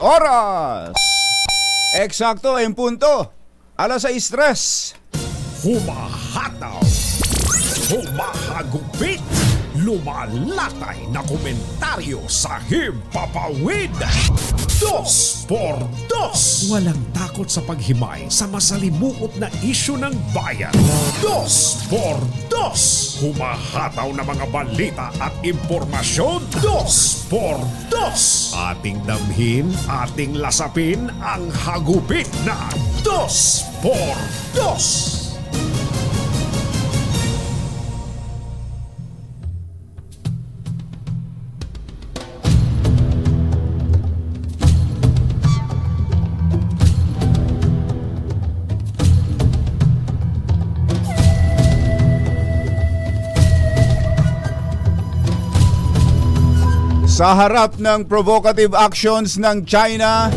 oras. Eksakto en punto. Alas 6:03. Humahataw, humahagupit, lumalatay na komentaryo sa Himpapawid. 2x2. Walang takot sa paghimay sa masalimuot na isyu ng bayan. 2x2. Humahataw na mga balita at impormasyon. 2x2. Ating damhin, ating lasapin ang hagupit na 2x2. Sa harap ng provocative actions ng China,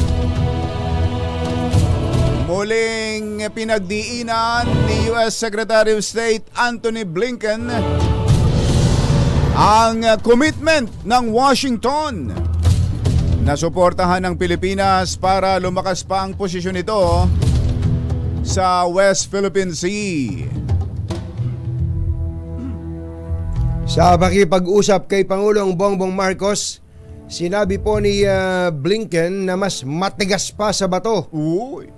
muling pinagdiinan ni US Secretary of State Antony Blinken ang commitment ng Washington na suportahan ng Pilipinas para lumakas pa ang posisyon nito sa West Philippine Sea. Sa pakipag-usap kay Pangulong Bongbong Marcos, sinabi po ni Blinken na mas matigas pa sa bato. Uy.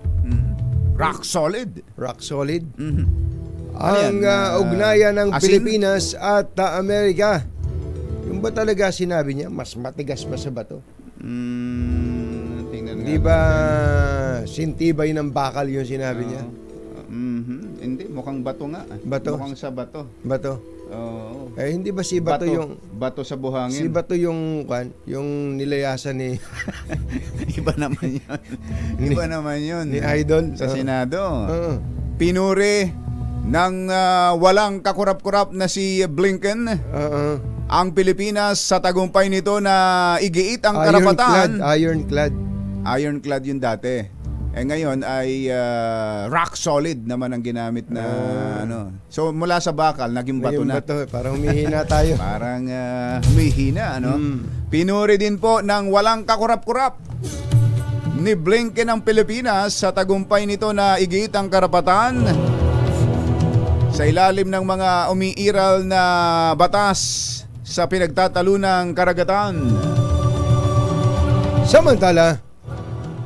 Rock solid. Rock solid. Mm-hmm. Ang ugnayan ng Pilipinas at Amerika. Yung ba talaga sinabi niya, mas matigas pa sa bato? Di ba sintibay ng bakal yung sinabi niya? Hindi, mukhang bato nga. Bato? Mukhang sa bato. Bato? Oo. Hindi ba si Bato yung bato sa buhangin? Si Bato yung nilayasan ni Iba naman 'yon. Iba naman 'yon. Ni Idol sa Senado. Pinuri ng walang kakurap-kurap na si Blinken. Ang Pilipinas sa tagumpay nito na igiit ang karapatan. Ironclad yung dati. Ngayon ay rock solid naman ang ginamit na ano. So mula sa bakal naging bato na. Parang humihina tayo. Parang humihina ano. Pinuri din po ng walang kakurap-kurap ni Blinken ang Pilipinas sa tagumpay nito na igiit ang karapatan sa ilalim ng mga umiiral na batas sa pinagtatalunang karagatan. Samantala,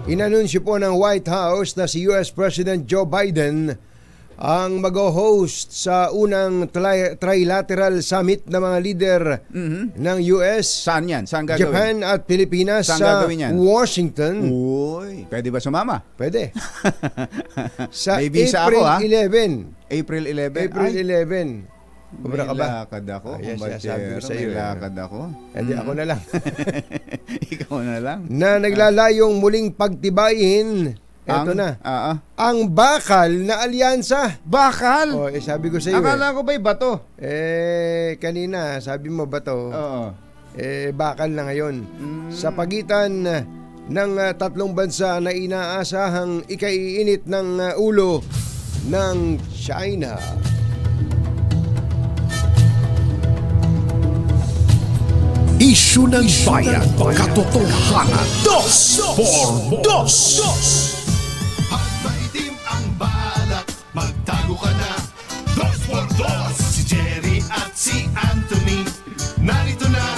inanunsyo po ng White House na si US President Joe Biden ang mag-host sa unang trilateral summit ng mga leader ng US, Saan yan? Saan gagawin? Japan at Pilipinas sa Washington. Uy, pwede ba sumama? Pwede. Sa May visa April ako, 11. April 11? April 11. May lakad ako. Yes, sabi ko sa iyo. May lakad ako. Hindi ako na lang. Ikaw na lang. Na naglalayong muling pagtibayin. Eto na. Ang bakal na alyansa. Bakal? Sabi ko sa iyo. Akala ko ba'y bato? Kanina, sabi mo bato. Oo. Bakal na ngayon. Sa pagitan ng tatlong bansa na inaasahang ikaiinit ng ulo ng China. Isyu ng bayan, katotohanan, 2x2. At maitim ang balak, magtago ka na, 2x2. Si Jerry at si Anthony, narito na,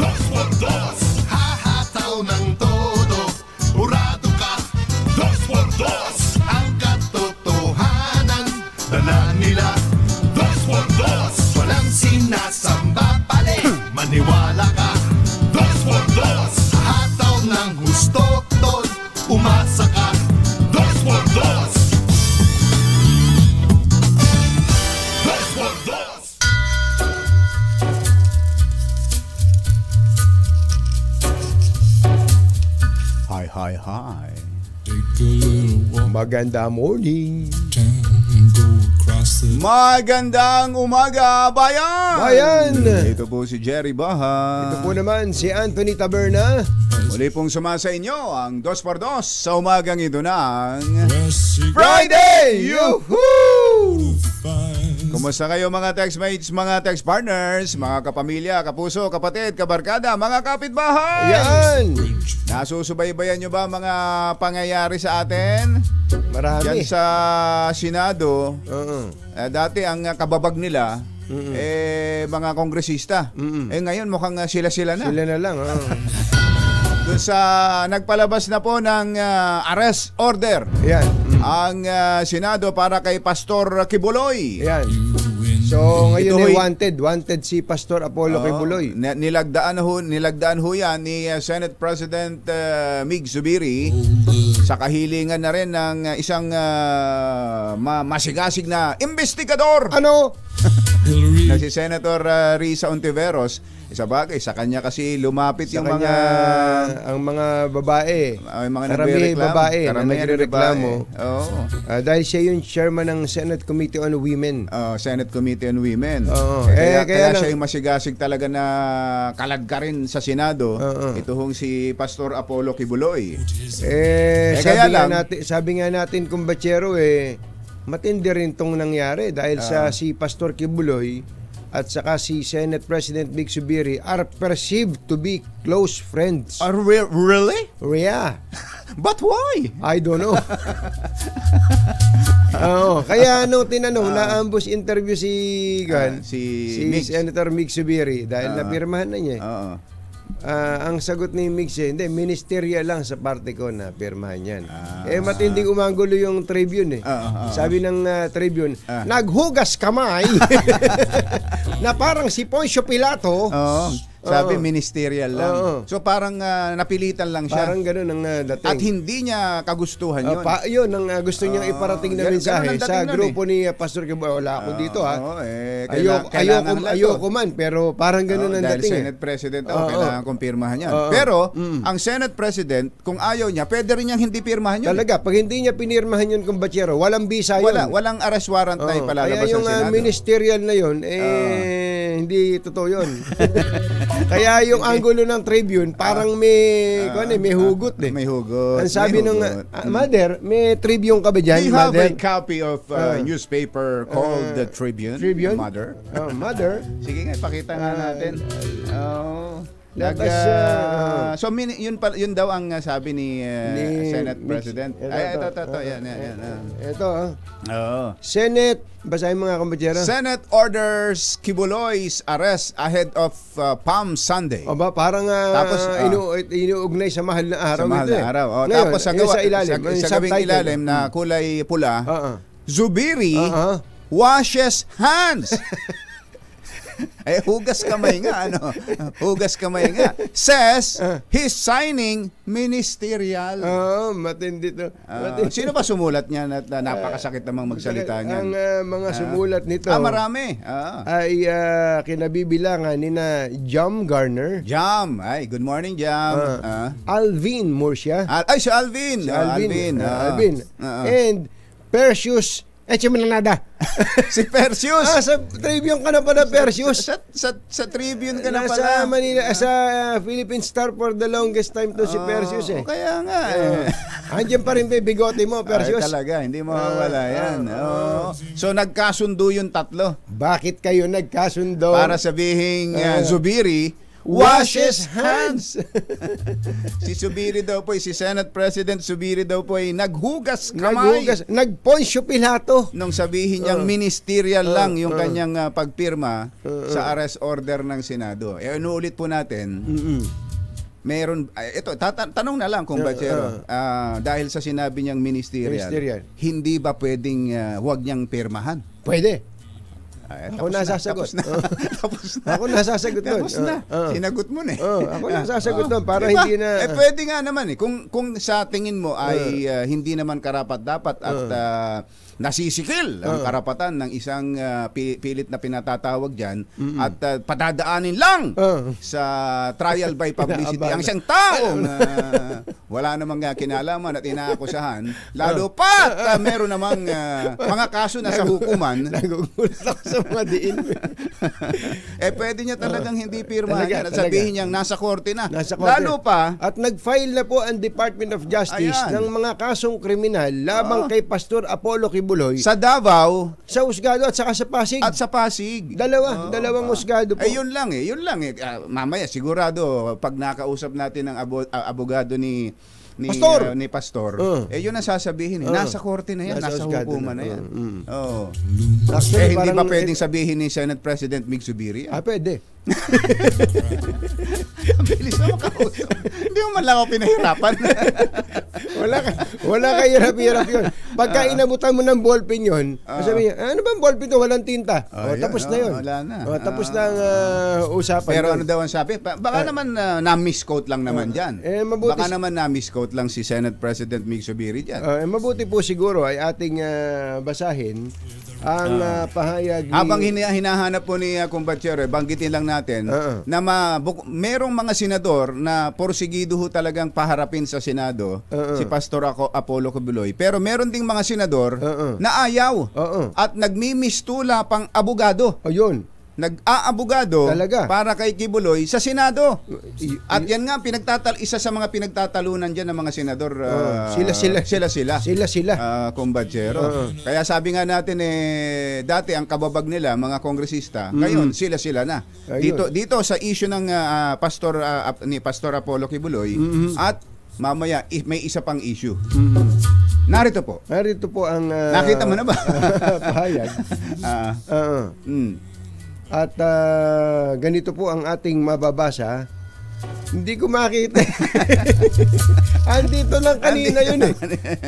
2x2. Hahataw ng todo, urado ka, 2x2. Ang katotohanan, dala nila, 2x2. Walang sinasamba pali, maniwala ka, 2x2. Hataw ng gusto, tol, umasa ka, 2x2. 2x2. Hi. Maganda morning. Magandang umaga, bayan! Ito po si Jerry Baha. Ito po naman si Anthony Taberna. Muli pong sumasa inyo ang 2x2 sa umagang ito ng Friday! Yuhuu! Kumusta kayo mga textmates, mga text partners, mga kapamilya, kapuso, kapatid, kabarkada, mga kapitbahay? Yan! Nasusubaybayan nyo ba mga pangyayari sa atin? Marami. Yan sa Senado, Oo. dati ang kababag nila, mga kongresista. Ngayon mukhang sila-sila na. Sila na lang. Doon sa nagpalabas na po ng arrest order Yan. ang Senado para kay Pastor Kibuloy. Yan. So ngayon Ito wanted si Pastor Apollo Kibuloy. Nilagdaan ho yan ni Senate President Mig Zubiri sa kahilingan na rin ng isang masigasig na investigador Ano? na si Senator Risa Ontiveros. Sa bagay, sa kanya kasi lumapit Sa yung kanya, ang mga babae, mga karami babae na nagrereklamo. Oo. Dahil siya yung chairman ng Senate Committee on Women. Senate Committee on Women. Oo. Kaya lang- siya yung masigasig talaga na kaladka rin sa Senado. Ito hong si Pastor Apollo Kibuloy. Sabi, kaya sabi nga natin, kumbachero, matindi rin tong nangyari dahil si Pastor Kibuloy at saka si Senate President Mig Zubiri are perceived to be close friends. Really? Yeah. But why? I don't know. Kaya tinanong, na-ambush interview si Mig. Senator Mig Zubiri dahil napirmahan na niya. Oo. Ang sagot ni Mig, hindi, ministerial lang sa parte ko na pirmahan yan. Matinding umanggulo yung Tribune Sabi ng Tribune, naghugas kamay na parang si Poncio Pilato. Sabi ministerial lang. So parang napilitan lang siya. Parang gano'n ang dating. At hindi niya kagustuhan yun. Yun ang gusto niyang iparating na mensahe sa grupo ni Pastor Kibuloy. Wala ako dito ayoko man, pero parang gano'n ang dahil dating. Senate President kailangan kumpirmahan niya. Pero ang Senate President, kung ayaw niya, pwede rin niyang hindi pirmahan yun. Talaga, pag hindi niya pinirmahan yun, kumbachero, walang bisa yun. Walang arrest warrant na ipalalabas kaya yung ng Senado. ministerial na yun, hindi totoo yun. Kaya yung angulo ng Tribune, parang may hugot eh. May hugot. Ang sabi ng Mother, may Tribune ka ba dyan, Do you have Mother? a copy of newspaper called the Tribune? Mother? Sige nga, ipakita nga natin. Yun daw ang sabi ni Senate President. Ito. Yan. Ito. Oo. Senate, basahin mo nga, kumbachero. Senate orders Kibuloy's arrest ahead of Palm Sunday. Aba, parang Tapos, inuugnay sa mahal na araw. Sa mahal ito na araw. Ngayon, Tapos sa gawing ilalim na kulay pula, Zubiri washes hands. Hugas kamay nga, Hugas kamay nga. Says, he's signing ministerial. Matindi to. Sino ba sumulat niya na napakasakit namang magsalita niyan? Ang mga sumulat nito marami. ay kinabibilangan ni na Jam Garner. Jam. Ay, good morning, Jam. Alvin Murcia. Si Alvin. Alvin. And Perseus Echemanada. Si Perseus. Sa Tribune ka na pala, Perseus. Sa Tribune ka na Sa pala. Manila, sa Philippine Star for the longest time to si Perseus Kaya nga Andiyan pa rin bigote mo, Perseus. Talaga, hindi mawawala yan. So nagkasundo yung tatlo. Bakit kayo nagkasundo? Para sabihing Zubiri washes hands. Si Zubiri daw po, si Senate President Zubiri daw po ay naghugas kamay. Nag-Poncio Pilato. Nung sabihin niyang ministerial lang yung kanyang pagpirma sa arrest order ng Senado. Inuulit po natin. Meron, ito, tanong na lang kung Bachero, dahil sa sinabi niyang ministerial, hindi ba pwedeng wag niyang pirmahan? Pwede. Ako nasasagot. Tapos na. Ako nasasagot doon. Tapos na. Sinagot mo na ako nasasagot doon para hindi na... pwede nga naman Kung sa tingin mo ay hindi naman karapat-dapat at nasisikil ang karapatan ng isang pilit na pinatatawag dyan at padadaanin lang sa trial by publicity ang isang taong wala namang kinalaman at inaakusahan, lalo pa meron namang mga kaso na sa hukuman. Nagugulat ako sa sa mga diin. Pwede niya talagang hindi pirmahan yan at talaga. sabihin niyang nasa korte na. Nasa korte. Lalo pa, At nag-file na po ang Department of Justice Ayan. ng mga kasong kriminal labang kay Pastor Apollo Kibuloy sa Davao sa husgado at saka sa Pasig. at sa Pasig. Dalawang husgado po. Yun lang eh. Mamaya sigurado pag nakausap natin ang abogado ni Pastor. ni Pastor, yun ang sasabihin. Nasa korte na yan, nasa husgado hukuman na yan. Oo. Actually, Hindi ba parang- pwedeng sabihin ni Senate President Mig Zubiri? Pwede. Ang bilis mo makausap. Hindi mo man lang ako pinahirapan. Wala ka hirap-hirap yun. Pagka inabutan mo ng ballpen yun, sabi niya, ano bang ballpen to? Walang tinta. Tapos na yun. Wala na. Tapos na ang usapan. Pero doon. ano daw ang sabi? Baka naman na-misquote lang naman dyan. mabuti- Baka naman na-misquote lang si Senate President Mig Zubiri dyan. Mabuti po siguro ay ating basahin ang pahayag ni... Habang hinahanap po ni Kumbatsero, banggitin lang natin na merong mga senador na porsigido ho talagang paharapin sa Senado si Pastor Apollo Kibuloy. Pero meron ding mga senador na ayaw at nagmimistula pang abogado. Yun. Nag-aabogado Talaga? para kay Kibuloy sa Senado. At yan nga isa sa mga pinagtatalunan diyan ng mga senador. Sila. Kumbatsero. Kaya sabi nga natin dati ang kababag nila mga kongresista, ngayon sila na. Dito sa issue ng ni Pastor Apollo Kibuloy at mamaya may isa pang issue. Narito po ang nakita mo na ba? Pahayag. At ganito po ang ating mababasa. Hindi ko makita. Andito lang kanina yun eh.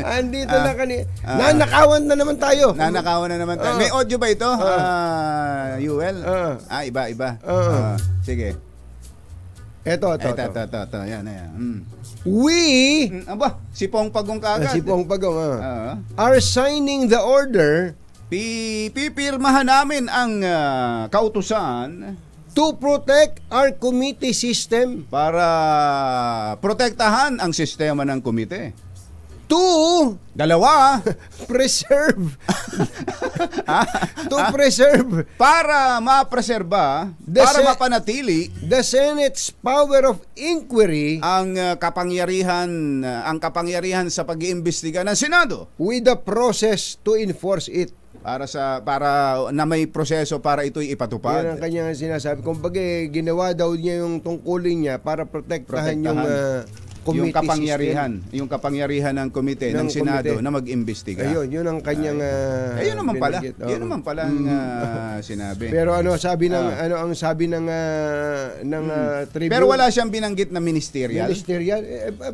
Andito lang kanina. Nanakawan na naman tayo. May audio ba ito? Yuel? Iba. Sige. Ito. Yan. We, Si Pong Pagong kaagad. si Pong Pagong, are signing the order Pipirmahan namin ang kautusan to protect our committee system, para protektahan ang sistema ng komite. to Dalawa, preserve para mapreserba, para mapanatili the Senate's power of inquiry ang kapangyarihan sa pag-iimbestiga ng Senado with the process to enforce it. para na may proseso para ito'y Yan ang ipatupad. kanyang sinasabi. Kung bagay, ginawa daw niya yung tungkulin niya para protektahan yung Yung committee yung kapangyarihan ng komite ng Senado na mag-imbestiga. Yun ang kanyang Yun naman pala. binanggit. Yun naman pala ang sinabi. Pero sabi ng ang sabi ng tribune. Pero wala siyang binanggit na ministerial. Ministerial.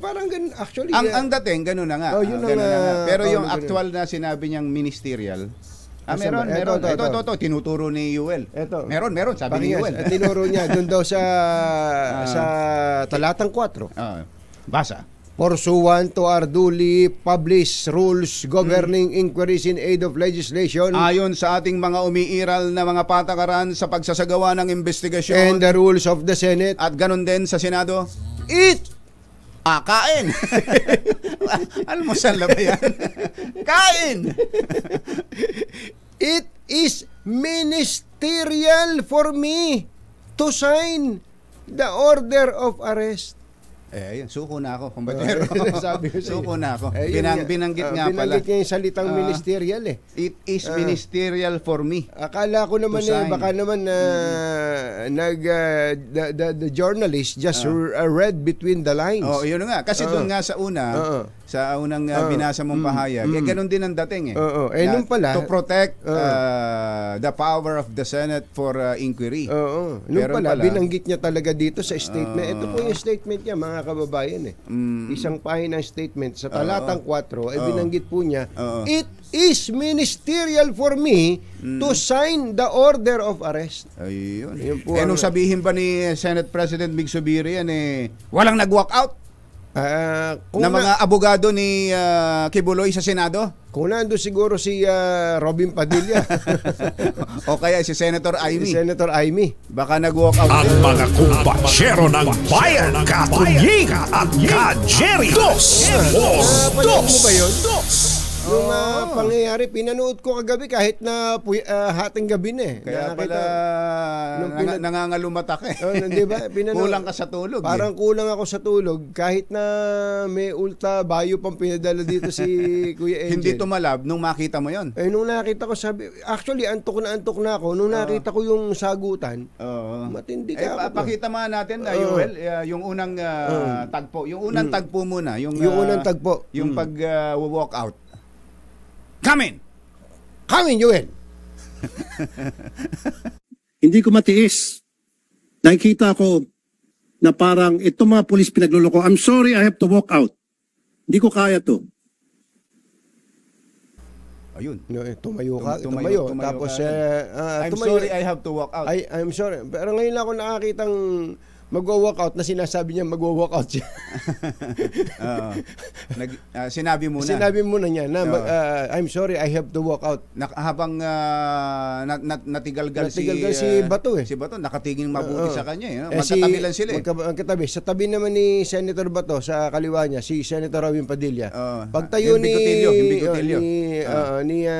Parang ganun actually. Ang dating ganun na nga. Yun Ganun na nga. Pero yung ganun. actual na sinabi niyang ministerial. Asan ba? Meron. Ito. Ito, tinuturo ni Yuel. Ito. Meron, sabi ni Yuel. Tinuro niya doon daw sa talatang 4. Basa. Pursuant to our duly published rules governing inquiries in aid of legislation Ayon sa ating mga umiiral na mga patakaran sa pagsasagawa ng and investigasyon the rules of the Senate, at ganun din sa Senado, kain! Almusal na ba yan? Kain! it is ministerial for me to sign the order of arrest. Ayun, suko na ako, kumbatero. Sabi ko sa'yo. Suko na ako. Binanggit Binanggit nga pala. Binanggit niya yung salitang ministerial eh. It is ministerial for me. Akala ko naman To sign. baka naman the journalist just read between the lines. Yun nga. Kasi doon nga sa unang binasa mong pahayag, ganun din ang dating eh. Nung pala, to protect the power of the Senate for inquiry. Nung Meron pala, pala. binanggit niya talaga dito sa statement. Ito po yung statement niya, mga kababayan eh. Isang pahinang statement sa talatang 4 ay binanggit po niya, it is ministerial for me to sign the order of arrest. Ayun. Yun po Nung ang- sabihin ba ni Senate President Mig Zubiri yan walang nag-walk out Kung na mga abogado ni Kibuloy sa Senado? Kung nando siguro si Robin Padilla, O kaya si Senator Amy? Senator Amy. Baka nag-walk out. Ang mga kumbatsero ng bayan, katunying at ka-Jerry. Dos por Napanood mo ba yun? dos. Yung pangyayari, pinanood ko kagabi kahit na hating gabi na eh. Kaya pala nangangalumata ka eh. Di ba? Kulang ka sa tulog. Parang kulang ako sa tulog kahit na may ultra bayo pang pinadala dito si Kuya Angel. Hindi tumalab nung makita mo yon. Nung nakita ko, actually antok na ako. Nung nakita ko yung sagutan, matindi ka ako. Pakita mo natin, Joel, yung unang tagpo. Yung unang tagpo muna. Yung unang tagpo. Yung pag-walk out. Come in, Joel. Hindi ko matiis. Nakikita ko na parang itong mga pulis pinagluloko. I'm sorry, I have to walk out. Hindi ko kaya to. Ayun. Tumayo. Tapos, I'm sorry, I have to walk out. I'm sorry. Pero ngayon lang ako nakakitang magwa-walkout na sinasabi niya magwa-walkout siya. Sinabi mo na. Sinabi mo na niya na I'm sorry, I have to walk out. Habang natigalgal si Bato eh. Si Bato nakatingin mabuti sa kanya eh. Magkatabi lang sila eh. Magkatabi. Sa tabi naman ni Senator Bato, sa kaliwa niya, si Senator Robin Padilla. Pagtayo ni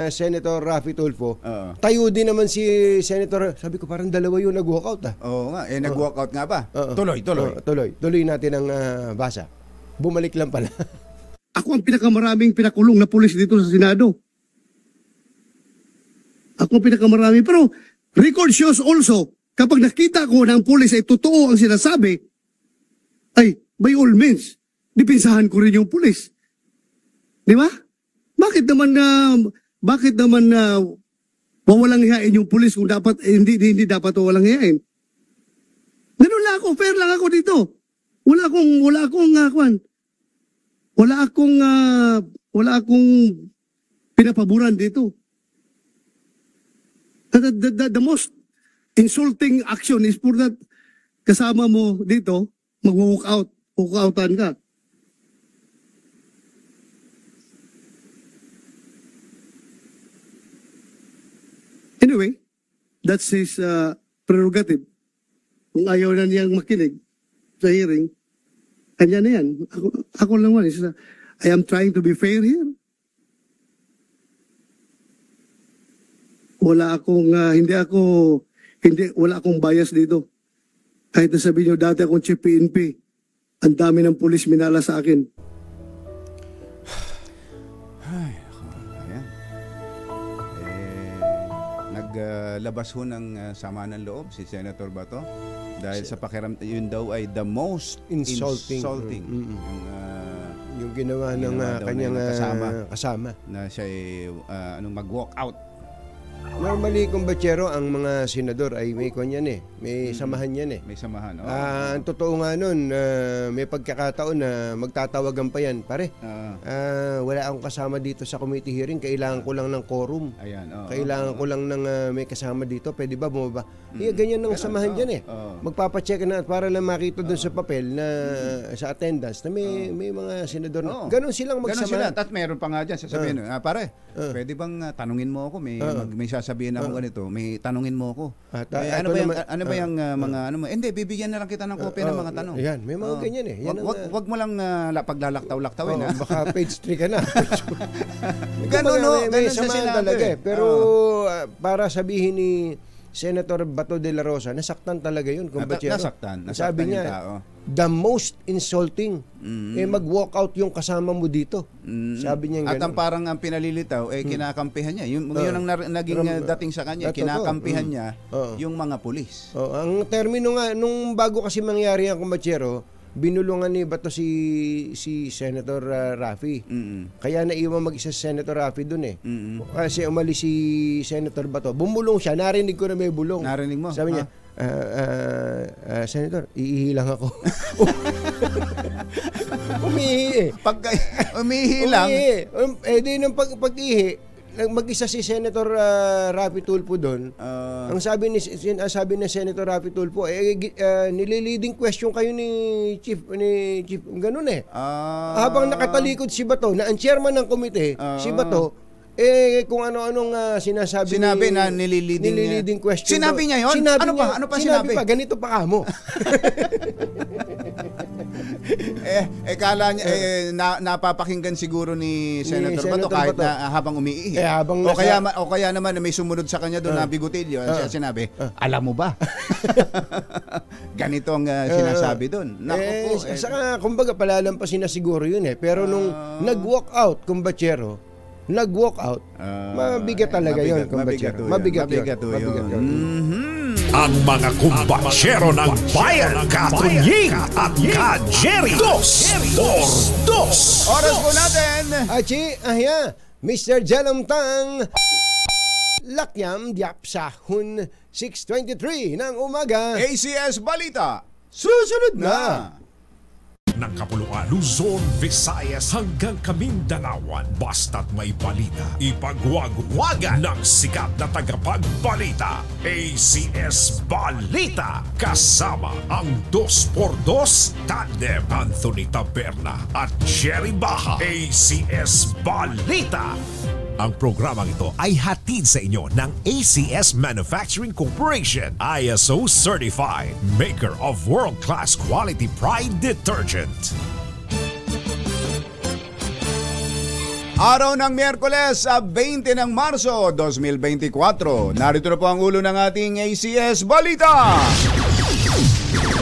Senator Raffy Tulfo, tayo din naman si Senator, sabi ko parang dalawa yung nag-walkout ah. Oo nga, nag-walkout nga ba? Tuloy natin ang basa. Bumalik lang pala. Ako ang pinakamaraming pinakulong na pulis dito sa Senado. Ako ang pinakamarami. Pero record shows also, kapag nakita ko na ang pulis ay totoo ang sinasabi, ay by all means, dipinsahan ko rin yung pulis. Di ba? Bakit naman wawalang hiyain yung pulis kung dapat hindi dapat wawalang hiyain? Ganun lang ako, fair lang ako dito. Wala akong pinapaboran dito. The most insulting action is for that kasama mo dito, mag-walk outan ka. Anyway, that's his prerogative. Kung ayaw na niyang makinig sa hearing, kanya na yan. Ako lang man. I am trying to be fair here. Wala akong bias dito. Kahit na sabihin nyo, dati akong chief PNP, ang dami ng pulis minala sa akin. Naglabas ho ng sama ng loob si Senator Bato dahil sa pakiramdam yun daw ay the most insulting. Yung ginawa ng kanyang kasama na siya ay mag-walk out. Normally, kumbatsero, ang mga senador ay may kanyan eh. May samahan yan eh. May samahan, ang totoo nga nun, may pagkakataon na magtatawagan pa yan. Pare, wala akong kasama dito sa committee hearing. Kailangan ko lang ng quorum. Ayan, kailangan ko lang ng may kasama dito. Pwede ba bumaba? Ganyan ang samahan dyan eh. Magpapacheck na para lang makita dun sa papel na sa attendance na may mga senador na. Ganon silang magsama. Ganon sila. At meron pa nga dyan. Sasabihin, pare, pwede bang tanungin mo ako? May sasabihin ako ganito, may tanungin mo ako. Ano ba yung mga hindi, bibigyan na lang kita ng kopya ng mga tanong. Yan, may mga ganyan eh. Wag mo lang paglalaktaw-laktawin. Baka page 3 ka na. Ganun may sa samahan talaga eh. Pero para sabihin ni Senator Bato de la Rosa, nasaktan talaga yun. Nasaktan sabi niya, the most insulting, mag-walk out yung kasama mo dito. Sabi niya at ang parang ang pinalilitaw, kinakampihan niya. Yun ang naging dating sa kanya. Kinakampihan niya yung mga pulis. Ang termino nga, nung bago kasi mangyari ang kumbatsero, binulungan ni Bato si Senator Raffy. Kaya naiwan mag-isa si Senator Raffy dun eh. Kasi umalis si Senator Bato. Bumulong siya, narinig ko na may bulong. Narinig mo? Sabi niya, Senator, iihi lang ako. Umihi eh. Umihi lang? Di nung pag-ihi, mag-isa si Senator Raffy Tulfo doon. Ang sabi ni Senator Raffy Tulfo, nililiding question kayo ni Chief ganun eh. Habang nakatalikod si Bato, na ang chairman ng komite, si Bato, kung ano-anong sinabi na nililiding question. Sinabi niya yun? Ano pa sinabi? Ganito pa kamo. Kala niya, napapakinggan siguro ni Senator Bato Senator kahit Bato. na habang umiihi. Habang o kaya naman may sumunod sa kanya doon na bigutilyo. Sinabi, alam mo ba? Ganito ang sinasabi doon. Naku po. Saka, kumbaga, palalampasin na siguro yun Pero nung nag-walk out, kumbatsero, mabigat talaga yun, kumbatsero. Mabigat yun. Ang mga kumbatsero ng bayan, Katunying at Ka-Jerry. 2 por 2. Oras po natin. Achi, Mr. Jalomtang Lakyam Diapsahun 6:23 ng umaga. ACS Balita. Susunod na. Ng Kapuluan, Luzon, Visayas hanggang Kamindalawan. Basta't may balita, ipagwagwagan ng sikat na tagapagbalita. ACS Balita. Kasama ang 2x2 tandem Anthony Taberna at Jerry Baha. ACS Balita. Ang programang ito ay hatid sa inyo ng ACS Manufacturing Corporation, ISO Certified, maker of world-class quality Pride Detergent. Araw ng Miyerkules, 20 ng Marso 2024. Narito na po ang ulo ng ating ACS Balita.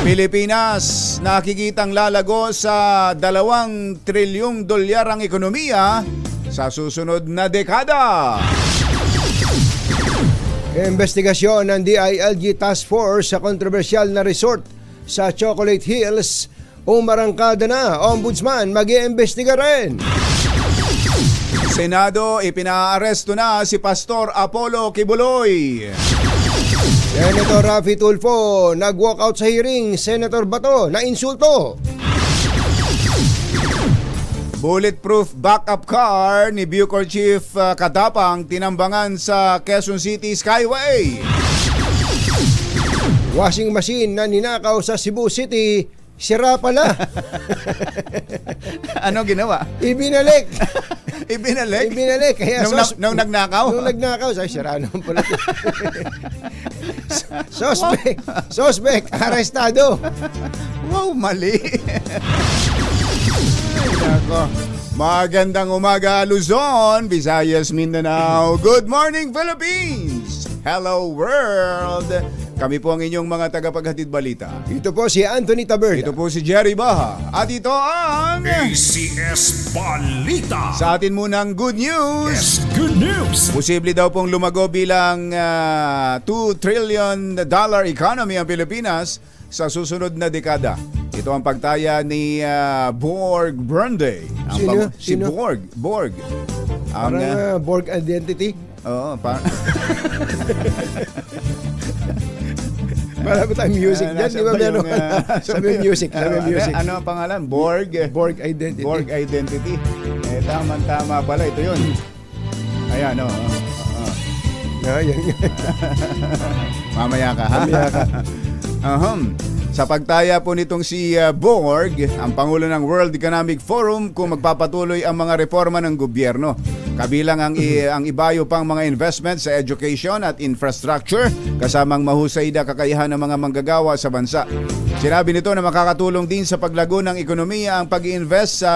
Pilipinas nakikitang lalago sa 2 trilyong dolyar ang ekonomiya sa susunod na dekada. Investigasyon ng DILG Task Force sa kontrobersyal na resort sa Chocolate Hills. Umarangkada na, Ombudsman mag-iimbestiga rin. Senado, ipinaaresto na si Pastor Apollo Kibuloy. Senator Raffy Tulfo nag-walkout sa hearing. Senator Bato na insulto. Bulletproof backup car ni Bucor Chief Katapang tinambangan sa Quezon City Skyway. Washing machine na ninakaw sa Cebu City, sira pala. Ano ginawa? Ibinalik. Ibinalik? Kaya nung nagnakaw? Nung nagnakaw, sira naman pala. Suspect, arestado. Wow, mali. Nako. Magandang umaga, Luzon, Visayas, Mindanao. Good morning, Philippines. Hello, world. Kami po ang inyong mga tagapaghatid balita. Ito po si Anthony Taberna. Ito po si Jerry Baha. At ito ang ACS Balita. Sa atin munang good news. Yes, good news. Posible daw pong lumago bilang $2 trillion economy ang Pilipinas sa susunod na dekada. Ito ang pagtaya ni Borg Brande. Sino? Si Borg. Parang Borg identity. Oo, Wala ba tayong music dyan? Di ba meron? Sabi music. Ano ang pangalan? Borg identity. Borg identity. Tama pala. Ito yun. Ayan, o. Yan. Mamaya ka, ha? Sa pagtaya po nitong si Borg, ang Pangulo ng World Economic Forum, kung magpapatuloy ang mga reforma ng gobyerno. Kabilang ang ibayo pang mga investment sa education at infrastructure, kasamang mahusay na kakayahan ng mga manggagawa sa bansa. Sinabi nito na makakatulong din sa paglago ng ekonomiya ang pag-iinvest sa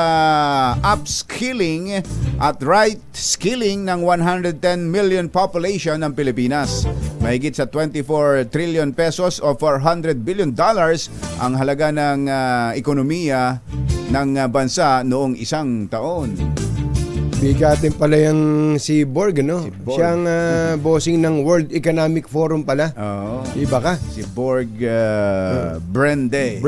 upskilling at right skilling ng 110 million population ng Pilipinas. Mahigit sa 24 trillion pesos o $400 billion ang halaga ng ekonomiya ng bansa noong isang taon. Bigatin pala yung si Borg, no? Si Borg. Siyang bossing ng World Economic Forum pala. Oo. Iba ka? Si Borg Brande.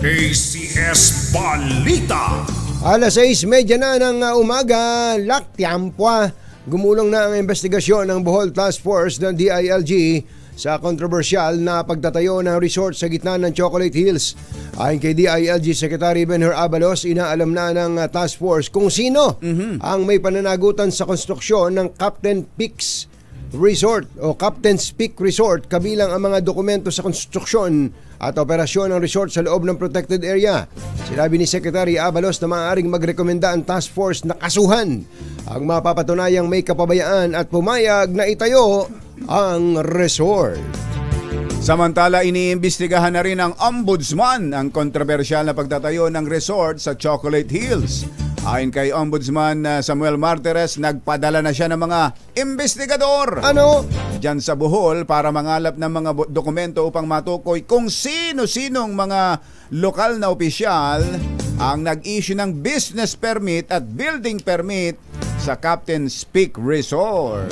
ACS Balita. Alas 6:30 na ng umaga, Laktiampwa. Gumulong na ang investigasyon ng Bohol Task Force ng DILG sa kontrobersyal na pagtatayo ng resort sa gitna ng Chocolate Hills. Ayon kay DILG Secretary Benhur Abalos, inaalam na ng task force kung sino ang may pananagutan sa konstruksyon ng Captain Peaks Resort o Captain's Peak Resort, kabilang ang mga dokumento sa konstruksyon at operasyon ng resort sa loob ng protected area. Sinabi ni Secretary Abalos na maaaring magrekomenda ang task force na kasuhan ang mapapatunayang may kapabayaan at pumayag na itayo ang resort. Samantala, iniimbestigahan na rin ng Ombudsman ang kontrobersyal na pagtatayo ng resort sa Chocolate Hills. Ayon kay Ombudsman Samuel Martires, nagpadala na siya ng mga investigador dyan sa Bohol para mangalap ng mga dokumento upang matukoy kung sino-sinong mga lokal na opisyal ang nag-issue ng business permit at building permit sa Captain's Peak Resort.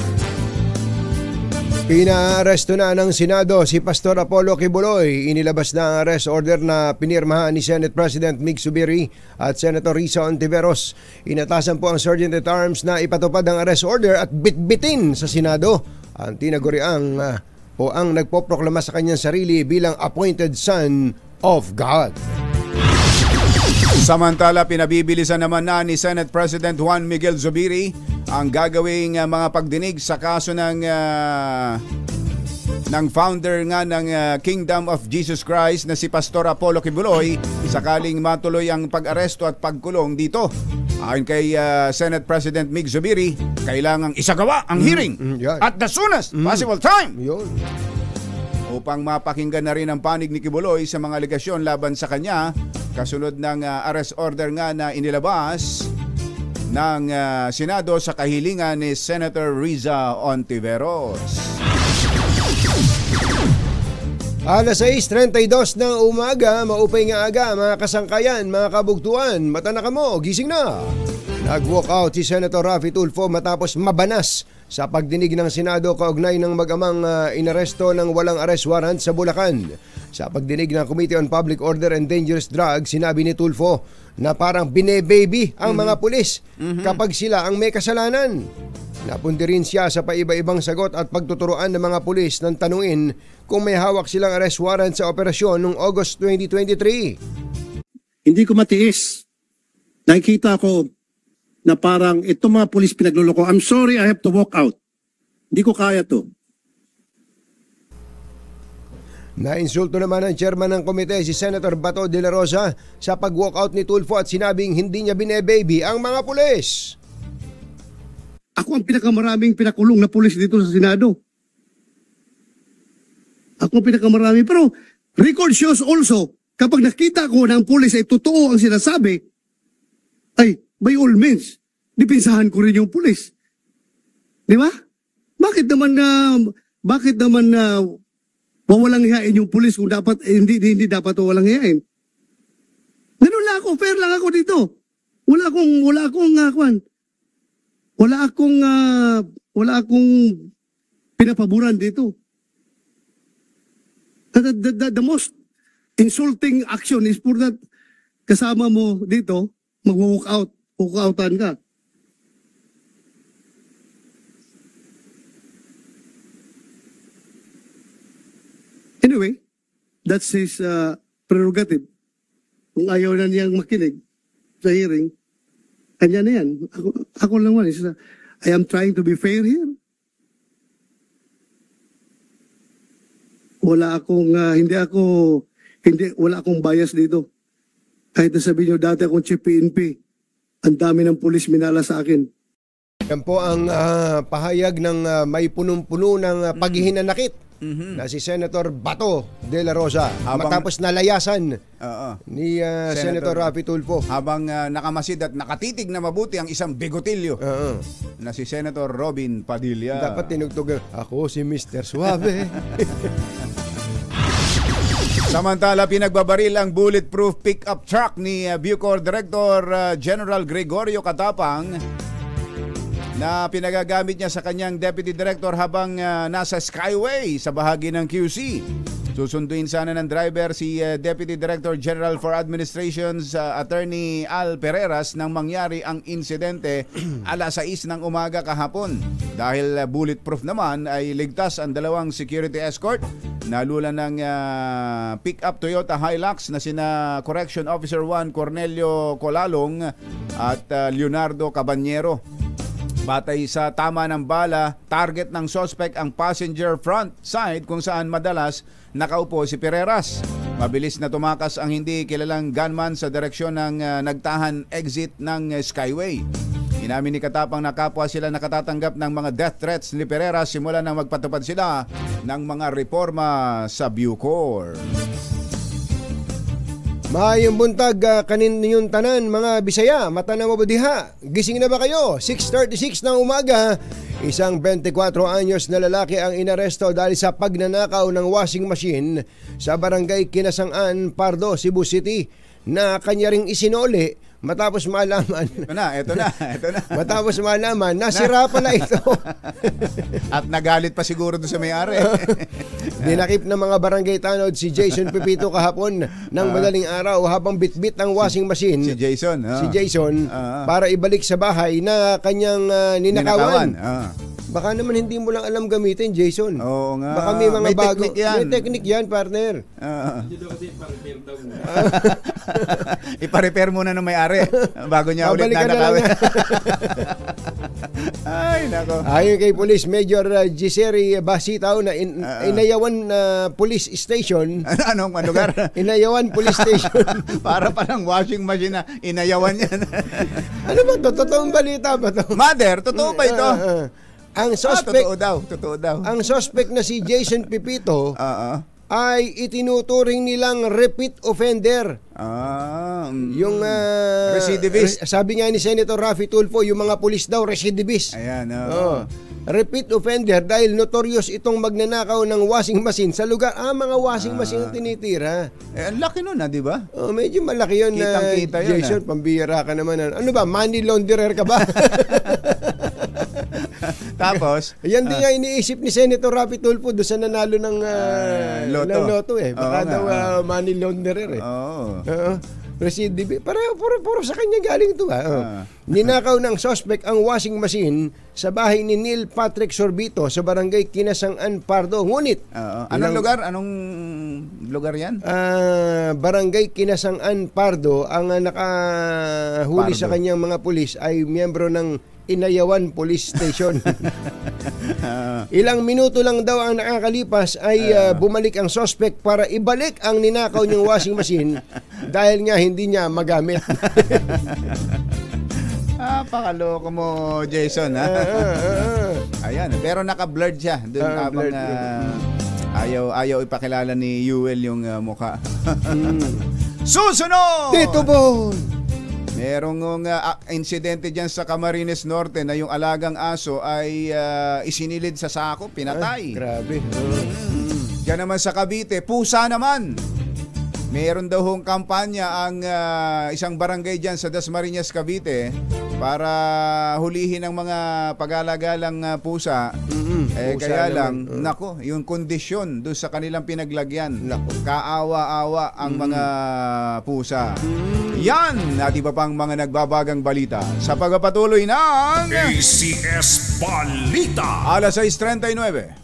Inaaresto na ng Senado si Pastor Apollo Kibuloy. Inilabas na ang arrest order na pinirmahan ni Senate President Mig Zubiri at Senator Risa Ontiveros. Inatasan po ang Sergeant at Arms na ipatupad ang arrest order at bitbitin sa Senado ang tinaguriang o ang nagpoproklama sa kanyang sarili bilang appointed son of God. Samantala, pinabibilisan naman na ni Senate President Juan Miguel Zubiri ang gagawing mga pagdinig sa kaso ng founder nga ng Kingdom of Jesus Christ na si Pastor Apollo Kibuloy sakaling matuloy ang pag-aresto at pagkulong dito. Ayon kay Senate President Mig Zubiri, kailangang isagawa ang hearing at the soonest possible time upang mapakinggan na rin ang panig ni Kibuloy sa mga alegasyon laban sa kanya kasunod ng arrest order nga na inilabas ng Senado sa kahilingan ni Senator Risa Ontiveros. Alas 6:32 ng umaga, maupay nga aga mga kasangkayan, mga kabugtuan, mata na kamo, gising na. Nag-walk out si Senator Raffy Tulfo matapos mabanas sa pagdinig ng Senado kaugnay ng mag-amang inaresto ng walang arrest warrant sa Bulacan. Sa pagdinig ng Committee on Public Order and Dangerous Drugs, sinabi ni Tulfo na parang bine-baby ang mga pulis kapag sila ang may kasalanan. Napunti rin siya sa paiba-ibang sagot at pagtuturoan ng mga pulis ng tanungin kung may hawak silang arrest warrant sa operasyon noong August 2023. Hindi ko matiis. Nakikita ko na parang itong mga pulis pinagluloko. I'm sorry, I have to walk out. Hindi ko kaya to. Nainsulto naman ang chairman ng komite si Senator Bato de la Rosa sa pag-walkout ni Tulfo at sinabing hindi niya bine-baby ang mga pulis. Ako ang pinakamaraming pinakulong na pulis dito sa Senado. Ako ang pinakamarami. Pero record shows also, kapag nakita ko na ang pulis ay totoo ang sinasabi, ay, by all means, dipinsahan ko rin yung pulis. Di ba? Bakit naman wawalang hiyain yung pulis kung dapat hindi dapat walang hiyain? Ganun lang ako, fair lang ako dito. Wala akong pinapaboran dito. The most insulting action is for that kasama mo dito, mag-walk out. Walk-outan ka. Anyway, that's his prerogative. Kung ayaw na niyang makinig sa hearing, kanya na yan. Ako lang man. I am trying to be fair here. Wala akong bias dito. Kahit nasabihin nyo dati akong chief PNP, ang dami ng pulis minala sa akin. Yan po ang pahayag ng may punong-puno ng paghihinanakit na si Senator Bato de la Rosa matapos nalayasan ni Senator Raffy Tulfo. Habang nakamasid at nakatitig na mabuti ang isang bigotilyo na si Senator Robin Padilla. Dapat tinugtog, ako si Mr. Suave. Samantala, pinagbabaril ang bulletproof pickup truck ni Bucor Director General Gregorio Catapang na pinagagamit niya sa kanyang Deputy Director habang nasa Skyway sa bahagi ng QC. Susunduin sana ng driver si Deputy Director General for Administrations Attorney Al Pereras nang mangyari ang insidente alas 6 ng umaga kahapon. Dahil bulletproof naman ay ligtas ang dalawang security escort na lula ng pick-up Toyota Hilux na sina Correction Officer 1 Cornelio Colalong at Leonardo Cabanyero. Batay sa tama ng bala, target ng suspect ang passenger front side kung saan madalas nakaupo si Pereras. Mabilis na tumakas ang hindi kilalang gunman sa direksyon ng nagtahan exit ng Skyway. Inamin ni Katapang na kapwa sila nakatatanggap ng mga death threats ni Pereira simula nang magpatupad sila ng mga reforma sa Bucor. Maayong buntag kanin ninyong tanan mga Bisaya, mata na mabudiha. Gising na ba kayo? 6:36 ng umaga. Isang 24 anyos na lalaki ang inaresto dahil sa pagnanakaw ng washing machine sa barangay Kinasangan, Pardo, Cebu City na kanya ring isinoli matapos malaman. Ito na. Matapos malaman, nasira pala ito. At nagalit pa siguro doon sa may-ari. Dinakip ng mga barangay tanod si Jason Pepito kahapon ng madaling araw habang bitbit ang washing machine. Si Jason. Para ibalik sa bahay na kanyang ninakawan. Baka naman hindi mo lang alam gamitin, Jason. Oo nga. Baka may mga may bago. Technique yan. May technique yan, partner. Ipa-repair muna ng may-ari bago niya ulit nanakawin. Ay, nako. Ayon kay Police Major Giseri Basitaw na Inayawan Police Station. Anong lugar? Inayawan Police Station. Para palang washing machine na inayawan yan. Ano ba to? Totoong balita ba to? Mother, totoo ba ito? Ang suspect, totoo daw. Ang suspect na si Jason Pepito ay itinuturing nilang repeat offender. Yung recidivist. Sabi nga ni Senator Raffy Tulfo, yung mga pulis daw recidivist. Ayan, repeat offender dahil notorious itong magnanakaw ng washing machine sa lugar. Mga washing machine ang tinitira. Ang laki nun di ba? Medyo malaki yun. Kitang-kita yun. Jason, pambira ka naman. Ano ba, money launderer ka ba? Tapos, yan din nga iniisip ni Senator Raffy Tulfo doon sa nanalo ng loto Baka daw money launderer Recidivist. Puro sa kanya galing ito. Ninakaw ng suspect ang washing machine sa bahay ni Neil Patrick Sorbito sa barangay Kinasangan, Pardo. Ngunit, anong lugar? Anong lugar yan? Barangay Kinasangan, Pardo. Ang nakahuli sa kanyang mga pulis ay miyembro ng Inayawan Police Station. Ilang minuto lang daw ang nakakalipas ay bumalik ang suspect para ibalik ang ninakaw niyang washing machine dahil nga hindi niya magamit. Pakaloko mo, Jason. Ayan, pero naka-blurred siya. Doon habang ayaw ipakilala ni Yuel yung mukha. Susunod! Tito Bon! Merong insidente dyan sa Camarines Norte na yung alagang aso ay isinilid sa sako, pinatay. Grabe. Diyan naman sa Cavite, pusa naman. Meron daw hong kampanya ang isang barangay dyan sa Dasmariñas, Cavite para hulihin ang mga pag-alagalang pusa. Pusa Kaya lang, naman. nako, yung kondisyon doon sa kanilang pinaglagyan. Kaawa-awa ang mga pusa. Yan at iba pang mga nagbabagang balita sa pagpapatuloy ng ACS Balita. alas 6:39.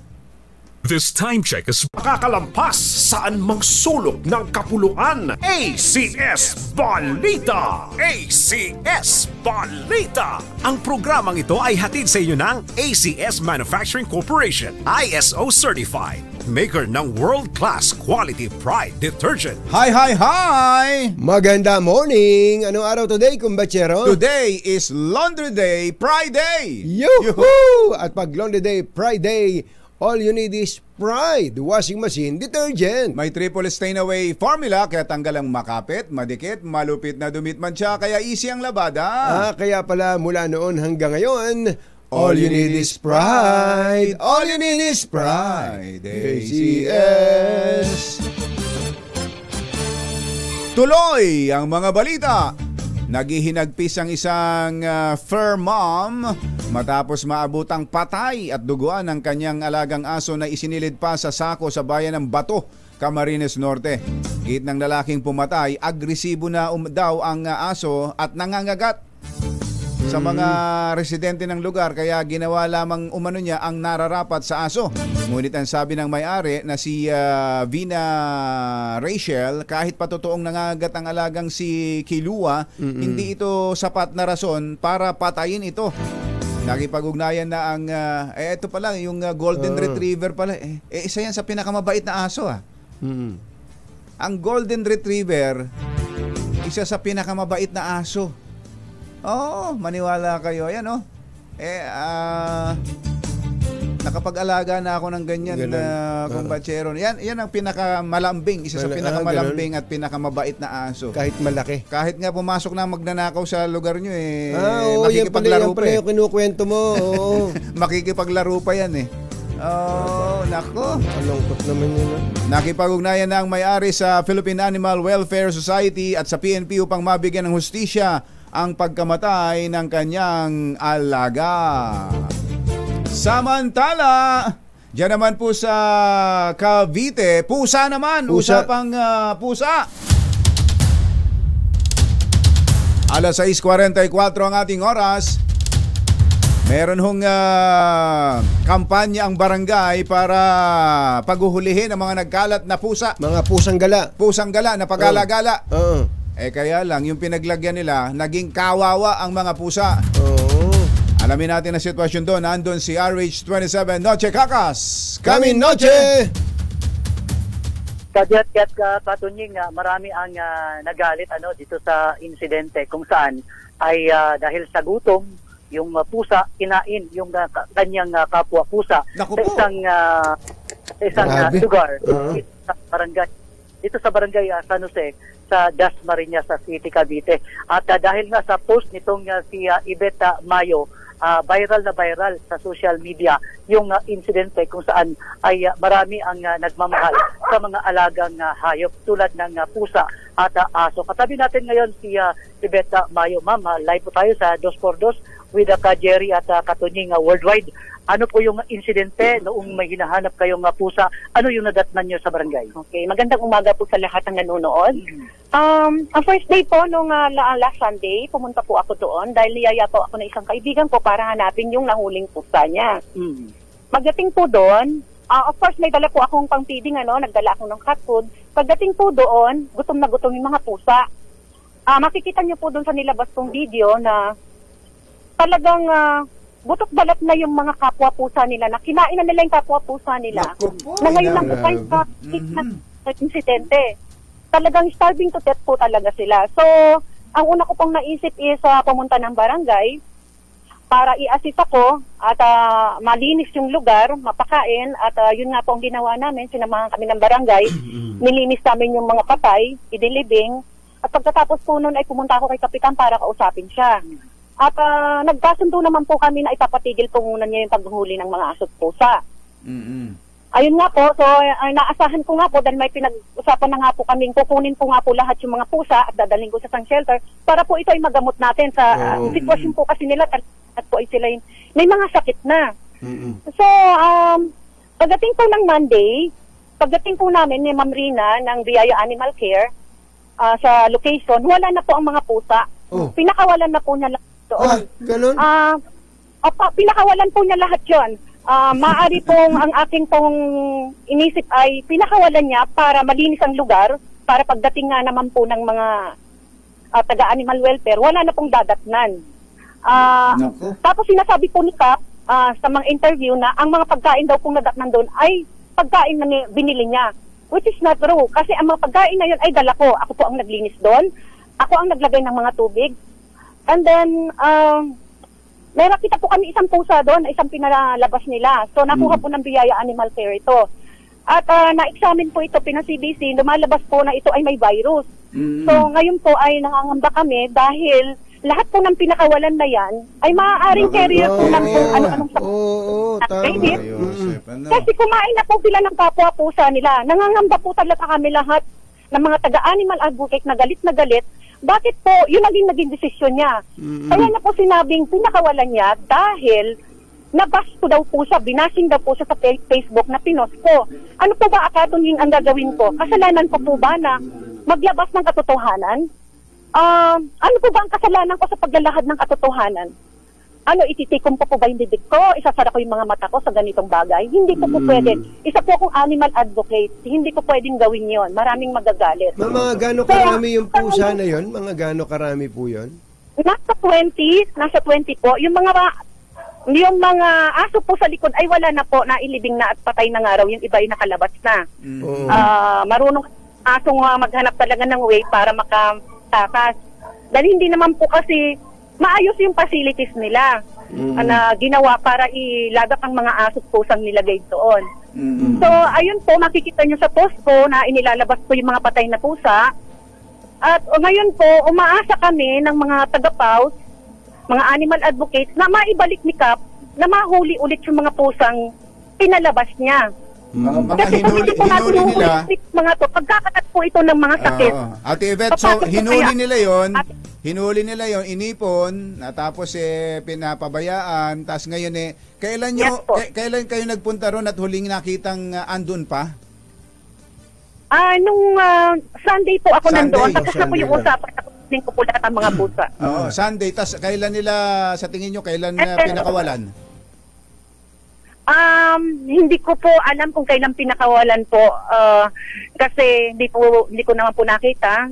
This time check is makakalampas saan mang sulok ng kapuluan. ACS Balita! ACS Balita! Ang programang ito ay hatid sa inyo ng ACS Manufacturing Corporation, ISO Certified, maker ng world-class quality Pride detergent. Hi! Maganda morning! Anong araw today, kumbachero? Today is Laundry Day Friday! Yuhuu! At pag Laundry Day Friday, all you need is Pride washing machine detergent. May triple stain away formula kaya tanggal ang makapit, madikit, malupit na dumit mancha kaya easy ang labada. Kaya pala mula noon hanggang ngayon, all you need is Pride. All you need is Pride. ACS. Tuloy ang mga balita. Naghihinagpis ang isang fur mom matapos maabutang patay at duguan ang kanyang alagang aso na isinilid pa sa sako sa bayan ng Bato, Camarines Norte. Git ng lalaking pumatay, agresibo na daw ang aso at nangangagat sa mga residente ng lugar kaya ginawa lamang umano niya ang nararapat sa aso. Ngunit ang sabi ng may-ari na si Vina Rachel, kahit patotoong nangagat ang alagang si Kilua, hindi ito sapat na rason para patayin ito. Nakipag-ugnayan na ang ito pala yung Golden Retriever pala isa yan sa pinakamabait na aso Ang Golden Retriever isa sa pinakamabait na aso. Oo, maniwala kayo. Ayan, oh. Nakapag-alaga na ako ng ganyan na kumbatsero. Yan ang pinakamalambing, isa sa pinakamalambing at pinakamabait na aso. Kahit malaki. Kahit nga pumasok na magnanakaw sa lugar nyo makikipaglaro pa yung kinukwento mo. Makikipaglaro pa yan nako. Malungkot naman yun. Nakipag-ugnayan na ang may-ari sa Philippine Animal Welfare Society at sa PNP upang mabigyan ng hustisya ang pagkamatay ng kanyang alaga. Samantala, diyan naman po sa Cavite, pusa naman, usapang pusa. Alas 6:44 ang ating oras. Meron hong kampanya ang barangay para paghuhulihin ang mga nagkalat na pusa. Mga pusang gala. Pusang gala na pagala-gala. Kaya lang, yung pinaglagyan nila, naging kawawa ang mga pusa. Alamin natin ang sitwasyon doon. Nandun si RH27 Noche Kakas. Kami Noche! Kadyat katunying marami ang nagalit dito sa insidente kung saan ay dahil sa gutom, yung pusa kinain yung kanyang kapwa pusa Naku sa isang lugar dito sa barangay San Jose sa Dasmariñas sa City, Cavite. At dahil nga sa post nitong si Yvette Mayo, viral na viral sa social media yung insidente kung saan ay marami ang nagmamahal sa mga alagang hayop tulad ng pusa at aso. Katabi natin ngayon si Yvette Mayo. Ma'am, live po tayo sa 2x2 with Jerry at Katunying worldwide. Ano po yung insidente noong may hinahanap kayong pusa? Ano yung nadatnan nyo sa barangay? Okay, magandang umaga po sa lahat ng nanonood. Ang first day po nung last Sunday, pumunta po ako doon dahil niyaya po ako ng isang kaibigan ko para hanapin yung nahuling pusa niya. Pagdating po doon, of course may dala po akong pang-feeding, nagdala ako ng cat food. Pagdating po doon, gutom na gutom yung mga pusa. Makikita niyo po doon sa nilabas kong video na talagang butot balat na yung mga kapwa pusa nila, na kinain na nila yung kapwa pusa nila. Na ngayon lang po kayo sa insidente. Talagang starving to death po talaga sila. So, ang una ko pong naisip is pumunta ng barangay para i-assist ako at malinis yung lugar, mapakain, at yun nga po ang ginawa namin, sinamahan kami ng barangay, nilinis namin yung mga patay, idilibing, at pagkatapos po nun ay pumunta ako kay Kapitan para kausapin siya. At nagkasundo naman po kami na ipapatigil po muna niya yung paghuhuli ng mga aso at pusa. Ayun nga po, so naasahan ko nga po dahil may pinag-usapan na nga po kaming kukunin po nga po lahat yung mga pusa at dadalhin ko sa isang shelter para po ito ay magamot natin sa sitwasyon po kasi nila at po ay sila may mga sakit na. So, pagdating po ng Monday, pagdating po namin ni Ma'am Rina ng Biyaya Animal Care sa location, wala na po ang mga pusa. Pinakawalan na po niya lahat doon. Ganun? Pinakawalan po niya lahat yun. Maaari pong ang aking pong inisip ay pinakawalan niya para malinis ang lugar, para pagdating nga naman po ng mga taga-animal welfare, wala na pong dadatnan. Tapos sinasabi po ni Kap sa mga interview na ang mga pagkain daw pong nadatnan doon ay pagkain na binili niya, which is not true. Kasi ang mga pagkain na yun ay dala ko. Ako po ang naglinis doon. Ako ang naglagay ng mga tubig. And then, may nakita po kami isang pusa doon, isang pinalabas nila. So, nakuha po ng Biyaya Animal Care ito. At na-examine po ito, pina-CBC, lumalabas po na ito ay may virus. So, ngayon po ay nangangamba kami dahil lahat po ng pinakawalan na yan ay maaaring carrier po ng ano-anong sakit. Kasi kumain na po sila ng kapwa pusa nila. Nangangamba po talaga kami lahat ng mga taga-animal advocate na galit. Bakit po, yun naging desisyon niya. Kaya na po sinabing pinakawalan niya dahil nabas ko daw po siya, binashing daw po siya sa Facebook na pinost ko. Ano po ba akatunying ang gagawin ko? Kasalanan ko po ba na maglabas ng katotohanan? Ano po ba ang kasalanan ko sa paglalahad ng katotohanan? Ititikom ko po ba yung bibig ko? Isasara ko yung mga mata ko sa ganitong bagay? Hindi ko po pwede. Isa po akong animal advocate. Hindi ko pwedeng gawin yon. Maraming magagalit. Mga gano'ng karami yung pusa na yon? Mga gano'ng karami po yon? Nasa 20 po. Yung mga aso po sa likod ay wala na po, nailibing na at patay na nga raw. Yung iba ay nakalabas na. Marunong asong maghanap talaga ng way para makatakas. Dahil hindi naman po kasi maayos yung facilities nila na ginawa para ilagak ang mga aso at pusang nilagay doon. So, ayun po, makikita nyo sa post ko na inilalabas po yung mga patay na pusa. At ngayon po, umaasa kami ng mga taga-PAWS, mga animal advocates, na maibalik ni Kap na mahuli ulit yung mga pusang pinalabas niya. Mga hinuli nila. Mga to, pagkakatat po ito ng mga sakit. Ate Yvette, so hinuli nila yon, inipon, tapos pinapabayaan, tapos ngayon kailan kayo nagpunta ron at huling nakitang andun pa? Nung Sunday po ako nandoon, tapos na po Sunday yung usapan na kunin ko po lahat ang mga pusa. Sunday, tapos kailan nila, sa tingin nyo, kailan pinakawalan? Hindi ko po alam kung kailan pinakawalan po, kasi hindi ko naman po nakita.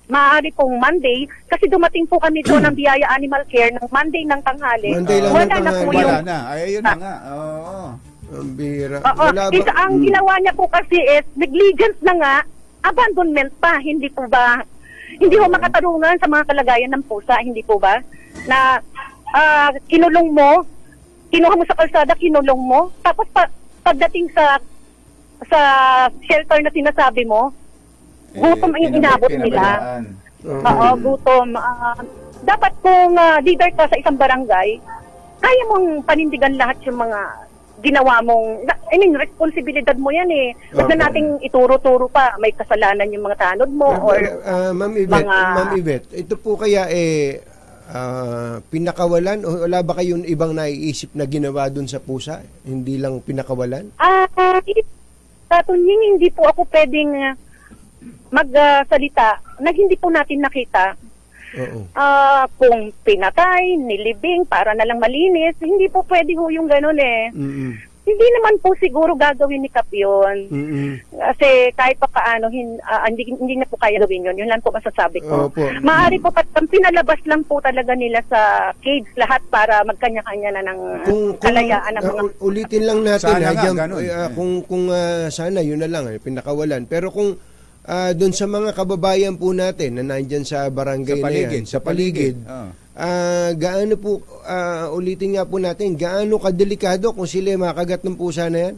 Maaari pong Monday, kasi dumating po kami doon ng Biyaya Animal Care ng Monday ng tanghali. Wala na po Wala na. Ayun na nga. Oo. Ang bira. Ang ginawa niya po kasi is negligence na nga, abandonment pa, hindi po ba? Hindi ho makatarungan sa mga kalagayan ng pusa, hindi po ba? Na kinulong mo, kinuha mo sa kalsada, kinulong mo, tapos pagdating sa shelter na sinasabi mo, gutom ang inabot nila. Oo, gutom. Dapat kung leader ka sa isang barangay, kaya mong panindigan lahat yung mga ginawa mong, responsibilidad mo yan eh. Huwag na nating ituro-turo pa, may kasalanan yung mga tanod mo or Ma'am Yvette, ito po kaya pinakawalan o wala ba kayong ibang naiisip na ginawa dun sa pusa? Hindi lang pinakawalan? Hindi po ako pwedeng magsalita na hindi po natin nakita. Kung pinatay, nilibing, para na lang malinis, hindi po pwede ho yung ganun eh. Hindi naman po siguro gagawin ni Kap yun. Kasi kahit pa paano, hindi na po kaya gawin yun. Yun lang po masasabi ko. Maaari po, pinalabas lang po talaga nila sa cage lahat para magkanya-kanya na ng kalayaan ng mga... Ulitin lang natin. Sana kung sana yun na lang, pinakawalan. Pero kung doon sa mga kababayan po natin na nandyan sa barangay sa paligid, gaano po, ulitin nga po natin, gaano kadelikado kung sila makagat ng pusa na yan?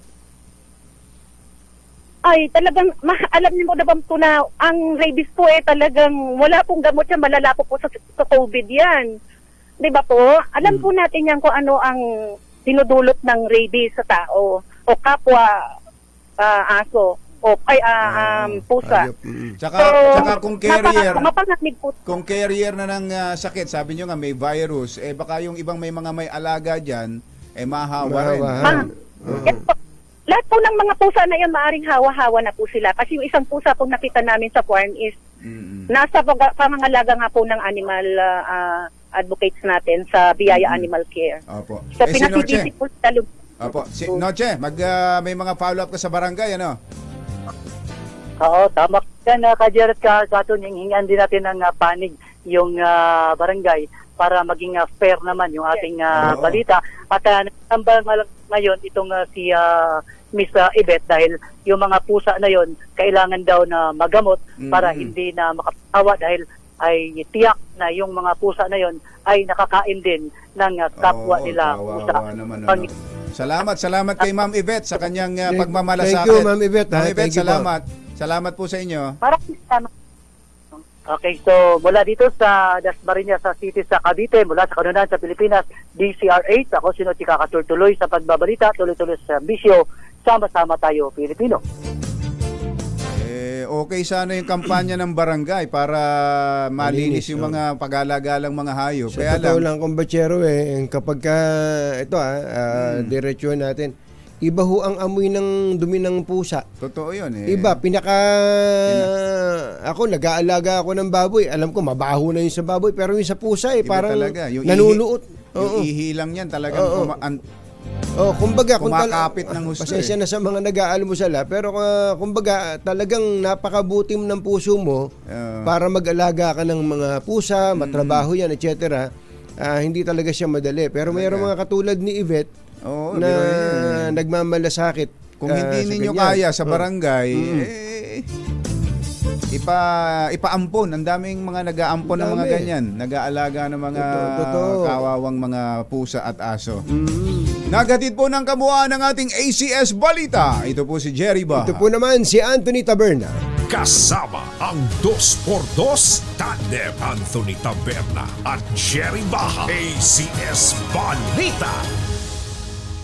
Ay, talagang, alam niyo mo na ba po na ang rabies po talagang wala pong gamot yan, malala po sa COVID yan. Di ba po? Alam po natin yan kung ano ang dinudulot ng rabies sa tao o kapwa aso. Pusa. Tsaka kung carrier na ng sakit, sabi nyo nga may virus, baka yung ibang may alaga dyan, mahawa rin. Lahat po ng mga pusa na yun, maaring hawa-hawa na po sila. Kasi yung isang pusa pong nakita namin sa farm is nasa pangangalaga nga po ng animal advocates natin sa Biyaya Animal Care. Opo. So, pinasibisi po sa Opo. Noche, may mga follow-up ka sa barangay, ano? Oo, tama yan, Kajerat Katon, hingan din natin ng panig yung barangay para maging fair naman yung ating balita. At natambal ngayon itong si Miss Yvette dahil yung mga pusa na yon kailangan daw na magamot para hindi na makapawa dahil ay tiyak na yung mga pusa na yon ay nakakain din ng kapwa nila pusa. Salamat kay Ma'am Yvette sa kanyang pagmamalasakit. Thank you, Ma'am Yvette. Ma'am Yvette, salamat. Salamat po sa inyo. Maraming salamat. Okay, so mula dito sa Dasmariñas sa City sa Cavite, mula sa kanunan sa Pilipinas, DCR8, ako si Chika Katurtuloy sa pagbabalita, tuloy-tuloy sa bisyo, sama-sama tayo Pilipino. Okay sana yung kampanya ng barangay para malinis yung mga pag-alagalang mga hayop. Kaya lang kumbachero kapag diretsuhan natin, iba ho ang amoy ng dumi ng pusa. Totoo yun Iba, ako nag-aalaga ako ng baboy. Alam ko, mabaho na yun sa baboy. Pero yung sa pusa parang nanunuot. Yung ihi lang yan talagang kumbaga, kumakapit ng gusto. Pasensya na sa mga nag-aalmusal pero kumbaga talagang napakabutim ng puso mo para mag-alaga ka ng mga pusa, matrabaho yan, etc. Hindi talaga siya madali. Pero mayroong mga katulad ni Yvette na nagmamalasakit. Kung hindi ninyo kaya sa barangay, ipaampon. Ang daming mga nag-aampon ng mga ganyan. Nag-aalaga ng mga kawawang mga pusa at aso. Naghatid po ng kabuuan ng ating ACS Balita. Ito po si Jerry Baha. Ito po naman si Anthony Taberna. Kasama ang 2x2 tandem Anthony Taberna at Jerry Baha. ACS Balita.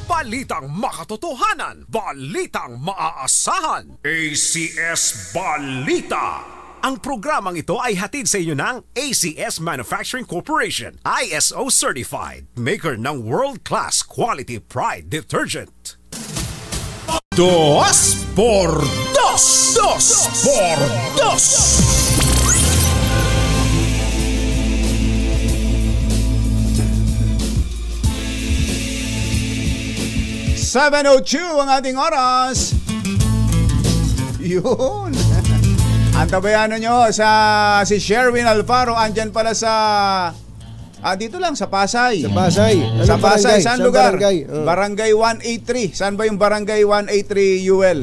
Balitang makatotohanan. Balitang maaasahan. ACS Balita. Ang programang ito ay hatid sa inyo ng ACS Manufacturing Corporation, ISO certified, maker ng world-class quality pride detergent. 2x2. 2x2. 7:02 ang ating oras. Yun. Antabayan nyo si Sherwin Alfaro. Andyan pala sa dito lang sa Pasay. Sa Pasay. Sa Pasay, saan lugar? Barangay? Barangay 183. Saan ba yung Barangay 183, UL?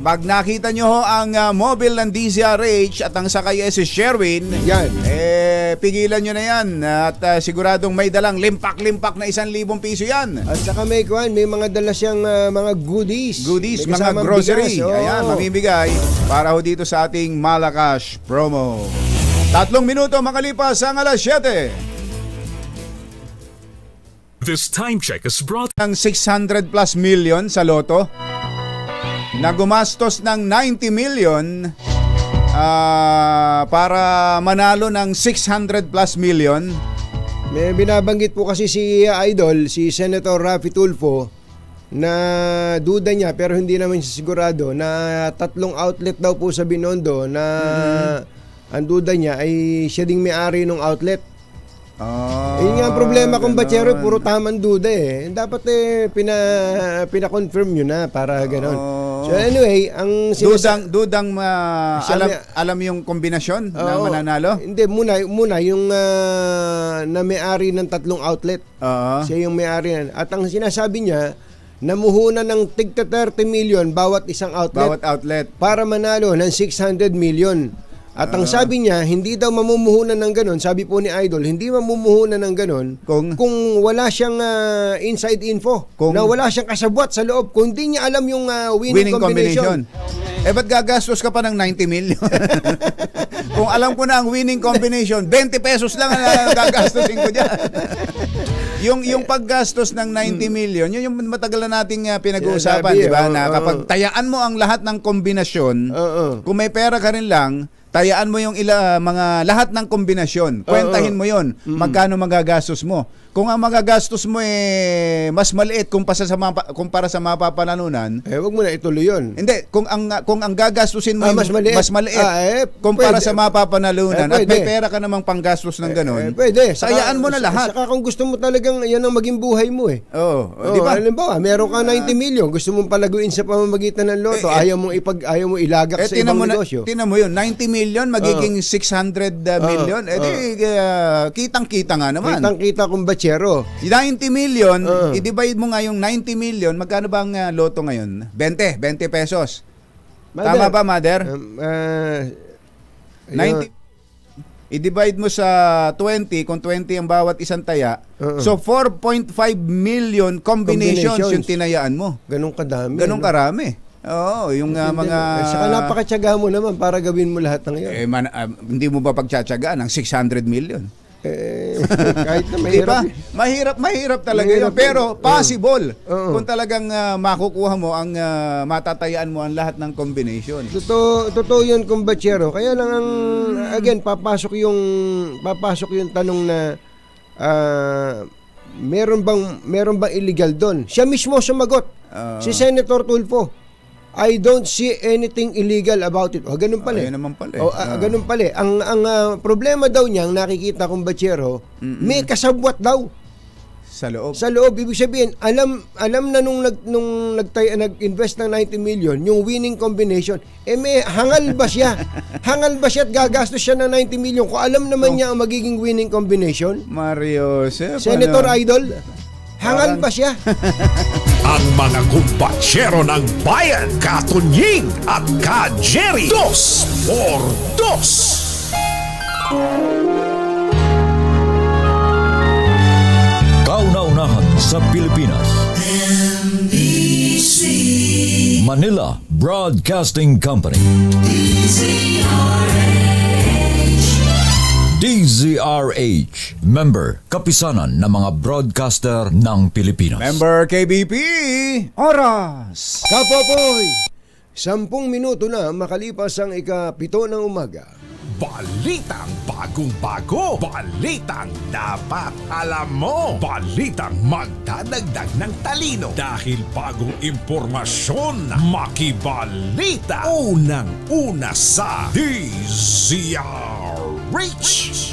Pag nakita nyo ang mobile ng DZRH at ang sakay si Sherwin, yan. Pigilan nyo na yan at siguradong may dalang limpak-limpak na 1,000 piso yan. At saka may mga dala siyang mga goodies. Mga grocery. Ayan, mamimigay para ho dito sa ating Malacash promo. 3 minuto makalipas ang alas 7. This time check is brought Ang 600 plus million sa loto na gumastos ng 90 million para manalo ng 600 plus million. May binabanggit po kasi si Idol, si Senator Raffy Tulfo, na duda niya pero hindi naman siya sigurado na 3 outlet daw po sa Binondo na ang duda niya ay siya ding may-ari ng outlet. Yun nga ang problema kung Bachero, puro tamang duda eh. Dapat pina-confirm nyo na para ganon. So anyway, ang alam yung kombinasyon na mananalo? Hindi, muna yung na may-ari ng 3 outlet. Siya yung may-ari. At ang sinasabi niya, namuhunan ng tigta 30 million bawat isang outlet. Para manalo ng 600 million. At ang sabi niya, hindi daw mamumuhunan ng ganon. Sabi po ni Idol, hindi mamumuhunan ng ganon kung wala siyang inside info. Na wala siyang kasabwat sa loob. Kung hindi niya alam yung winning combination. Ba't gagastos ka pa ng 90 million? Kung alam ko na ang winning combination, 20 pesos lang ang gagastusin ko dyan. Yung paggastos ng 90 million, yun yung matagal na nating pinag-uusapan, di ba? Na kapag tayaan mo ang lahat ng kombinasyon, kung may pera ka rin lang, tayaan mo yung mga lahat ng kombinasyon. Kwentahin mo yon. Magkano magagastos mo? Kung ang magagastos mo mas maliit kumpara sa mapapanalunan, wag mo na ituloy yun. Hindi, kung ang gagastusin mo mas maliit kumpara sa mapapanalunan at may pera ka namang panggastos ng ganun, pwede. Tayaan mo na lahat. Saka kung gusto mo talagang yan ang maging buhay mo di ba? Halimbawa, meron ka 90 million, gusto mong palaguin sa pamamagitan ng loto, ayaw mo ilagak sa ibang negosyo. Tinan mo yun, 90 million magiging 600 million. Kitang-kita nga naman. Kitang-kita kung Bachero. 90 million, i-divide mo nga yung 90 million, magkano ba ang loto ngayon? 20 pesos. Mother, tama ba, Mother? 90. I-divide mo sa 20, kung 20 ang bawat isang taya. So 4.5 million combinations yung tinayaan mo. Ganun kadami. Ganun karami. Yung mga... Saka napakatyaga mo naman para gawin mo lahat ng yun. Hindi mo ba pagtsatsagaan ng 600 million? Kahit na mahirap. Mahirap talaga yun. Pero possible kung talagang makukuha mo ang matatayaan mo ang lahat ng combination. Totoo yun kung Bachero. Kaya lang again, papasok yung tanong na meron bang illegal doon? Siya mismo sumagot. Si Senator Tulfo. I don't see anything illegal about it. Ganun pala. Naman pala. Ganun pala. Ang problema daw niya, nakikita kong Bachero, may kasabwat daw. Sa loob. Ibig sabihin, alam na nung nag-invest ng 90 million, yung winning combination, may hangal ba siya? Hangal ba siya at gagastos siya ng 90 million kung alam naman niya ang magiging winning combination? Mario, Senator Idol, hangal ba siya? ang mga kumbatsero ng bayan, Katunying at Ka-Jerry. 2x2. Kauna-unahan sa Pilipinas. Manila Broadcasting Company. DZRH. Member, kapisanan ng mga broadcaster ng Pilipinas. Member KBP, oras! Kapopoy! 10 minuto na makalipas ang ika-7 ng umaga. Balitang bagong-bago, balitang dapat alam mo, balitang magdadagdag ng talino dahil bagong impormasyon, makibalita, unang-una sa DZRH.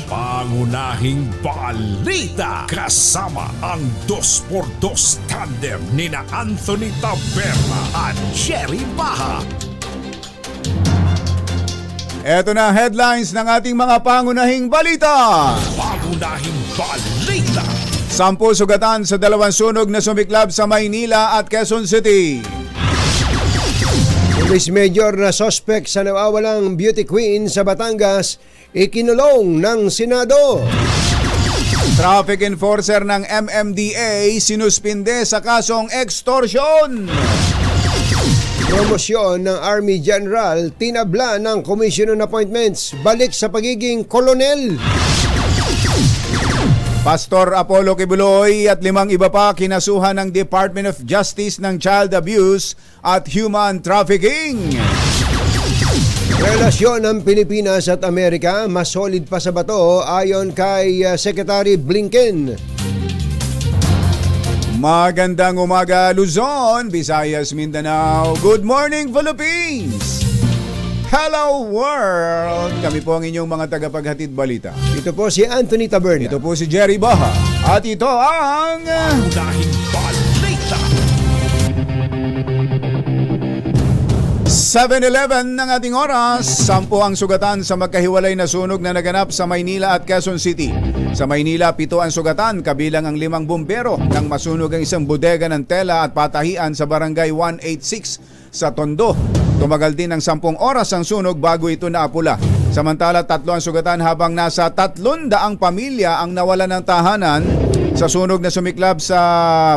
Pangunahing balita kasama ang 2x2 tandem nina Anthony Taberna at Jerry Baha. Eto na headlines ng ating mga pangunahing balita. Pangunahing balita. 10 sugatan sa 2 sunog na sumiklab sa Maynila at Quezon City. Police Major na suspect sa nawawalang beauty queen sa Batangas, ikinulong ng Senado. Traffic enforcer ng MMDA sinuspinde sa kasong extortion. Promosyon ng Army General tinabla ng Commission on Appointments, balik sa pagiging kolonel. Pastor Apollo Kibuloy at 5 iba pa kinasuhan ng Department of Justice ng Child Abuse at Human Trafficking. Relasyon ng Pilipinas at Amerika mas solid pa sa bato ayon kay Secretary Blinken. Magandang umaga Luzon, Visayas, Mindanao. Good morning Philippines! Hello world! Kami po ang inyong mga tagapaghatid balita. Ito po si Anthony Taberna. Ito po si Jerry Baha. At ito ang... Pangunahing balita. 7:11 ng ating oras. 10 ang sugatan sa magkahiwalay na sunog na naganap sa Maynila at Quezon City. Sa Maynila, 7 ang sugatan kabilang ang 5 bumbero nang masunog ang isang bodega ng tela at patahian sa barangay 186 sa Tondo. Tumagal din ng 10 oras ang sunog bago ito naapula. Samantala, 3 ang sugatan habang nasa 300 pamilya ang nawalan ng tahanan sa sunog na sumiklab sa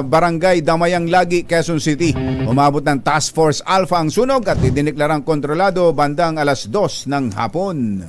barangay Damayang Lagi, Quezon City. Umabot ng Task Force Alpha ang sunog at idineklarang kontrolado bandang 2:00 ng hapon.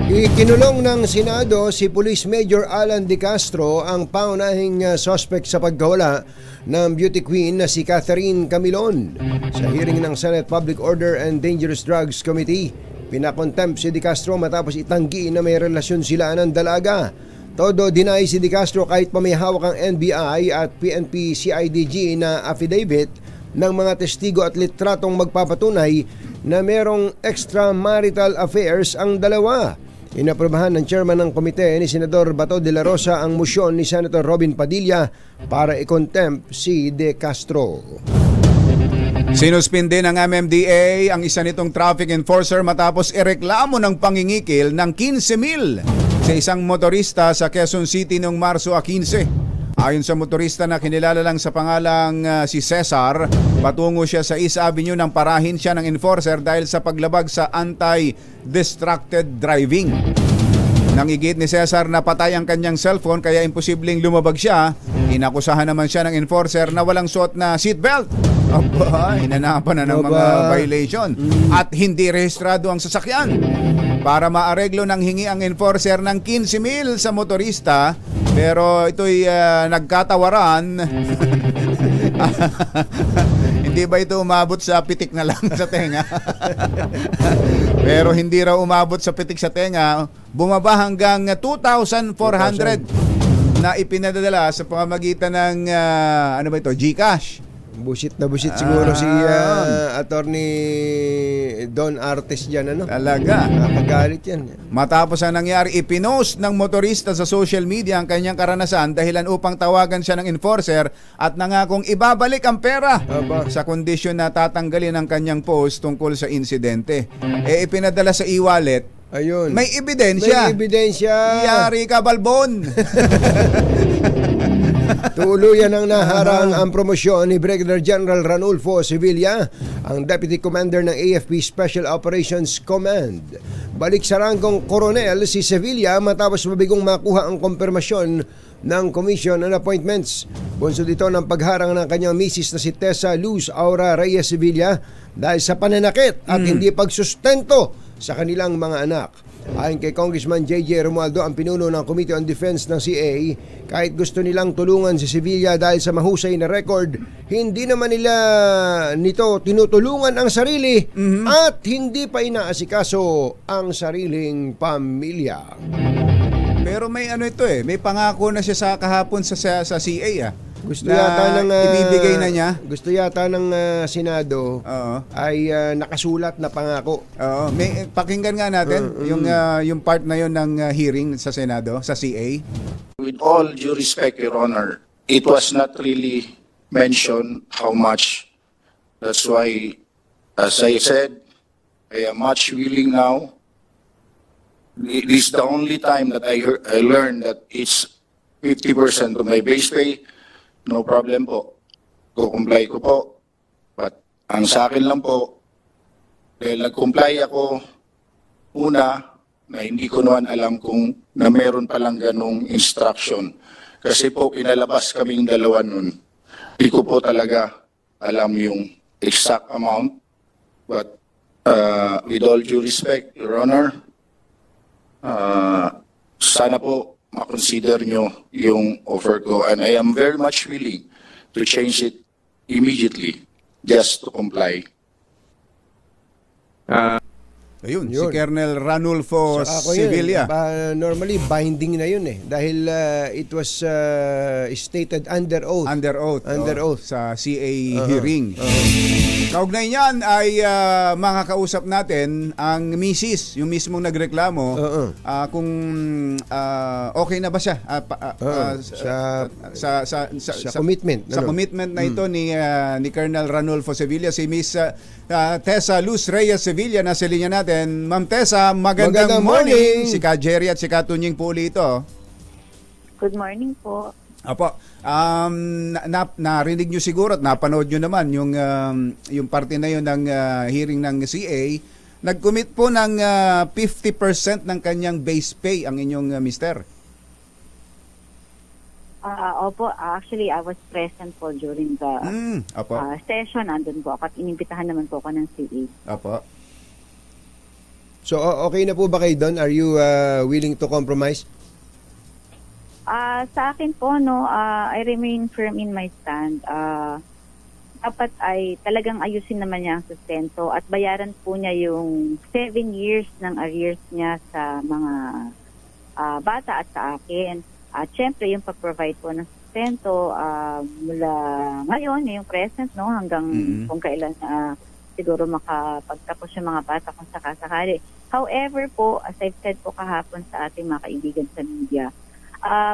Ikinulong ng Senado si Police Major Alan De Castro ang pangunahing suspect sa pagkawala ng beauty queen na si Catherine Camilon. Sa hearing ng Senate Public Order and Dangerous Drugs Committee, pinakontempt si De Castro matapos itanggi na may relasyon sila ng dalaga. Todo deny si De Castro kahit pa may hawak ang NBI at PNP CIDG na affidavit ng mga testigo at litratong magpapatunay na merong extramarital affairs ang dalawa. Inaprobahan ng chairman ng komite ni Senador Bato de la Rosa ang motion ni Senator Robin Padilla para i-contempt si De Castro. Sinuspinde ng MMDA ang isa nitong traffic enforcer matapos ireklamo ng pangingikil ng 15,000 sa isang motorista sa Quezon City noong Marso 15. Ayon sa motorista na kinilala lang sa pangalang si Cesar, patungo siya sa East Avenue nang parahin siya ng enforcer dahil sa paglabag sa anti-distracted driving. Nang igit ni Cesar na patay ang kanyang cellphone kaya imposibleng lumabag siya, inakusahan naman siya ng enforcer na walang suot na seatbelt. Aba, hinanapan na ng mga violation at hindi rehistrado ang sasakyan. Para maareglo ng hingi ang enforcer ng 15,000 sa motorista, pero ito'y nagkatawaran. Hindi ba ito umabot sa pitik na lang sa tenga? Pero hindi raw umabot sa pitik sa tenga, bumaba hanggang 2,400 na ipinadala sa pamamagitan ng ano ba ito, GCash. Busit na busit siguro si Attorney Don Artes dyan, ano? Talaga. Nakakagalit yan. Matapos ang nangyari, ipinost ng motorista sa social media ang kanyang karanasan dahilan upang tawagan siya ng enforcer at nangakong ibabalik ang pera sa kondisyon na tatanggalin ang kanyang post tungkol sa insidente. Ipinadala sa e-wallet Ayun. May ebidensya. May ebidensya. Yari ka, Balbon. Tuluyan ang naharang ang promosyon ni Brigadier General Ranulfo Sevilla, ang Deputy Commander ng AFP Special Operations Command. Balik sa ranggong koronel si Sevilla matapos mabigong makuha ang kompirmasyon ng Commission on Appointments. Bunsod ito ng pagharang ng kanyang misis na si Tessa Luz Aura Reyes Sevilla dahil sa pananakit at hindi pagsustento sa kanilang mga anak. Ayon kay Congressman J.J. Romualdo, ang pinuno ng Committee on Defense ng CA, kahit gusto nilang tulungan si Sevilla dahil sa mahusay na record, hindi naman nila nito tinutulungan ang sarili at hindi pa inaasikaso ang sariling pamilya. Pero may ano ito may pangako na siya sa kahapon sa CA Gusto yata ng ibibigay na niya. Gusto yata ng Senado ay nakasulat na pangako. May pakinggan nga natin yung part na yon ng hearing sa Senado, sa CA. With all due respect, Your Honor, it was not really mentioned how much. That's why, as I said, I am much willing now. It is the only time that I learned that it's 50% of my base pay. No problem po. Kukumply ko po. But ang sa akin lang po, dahil nag-comply ako una, na hindi ko naman alam kung na meron palang ganong instruction. Kasi po, pinalabas kaming dalawa nun. Hindi ko po talaga alam yung exact amount. But with all due respect, Your Honor, sana po makonsider nyo yung offer ko, and I am very much willing to change it immediately just to comply. Ayun, si Colonel Ranulfo Sevilla. Normally, binding na yun dahil it was stated under oath. Under oath sa CA hearing. Kaugnay niyan ay mga kausap natin ang misis, yung mismong nagreklamo, kung okay na ba siya sa commitment. Sa commitment na ito ni Colonel Ranulfo Sevilla, si Miss Tessa Luz Reyes Sevilla, nasa linya natin. Ma'am Tessa, magandang morning. Si Ka Jerry at si Ka Tunying po ulit ito. Good morning po. Apo, narinig nyo siguro at napanood nyo naman yung parte na yun ng hearing ng CA. Nag-commit po ng 50% ng kanyang base pay ang inyong mister. Opo, actually I was present po during the session. Andun po ako at inimbitahan naman po ako ng CA. Apo. So okay na po ba kayo doon? Are you willing to compromise? Sa akin po, I remain firm in my stand. Dapat ay talagang ayusin naman niya ang sustento at bayaran po niya yung 7 years ng arrears niya sa mga bata at sa akin. At syempre, yung pag-provide po ng sustento mula ngayon, yung present, hanggang kung kailan siguro makapagtapos yung mga bata kung sakasakali. However po, as I've said po kahapon sa ating mga kaibigan sa media,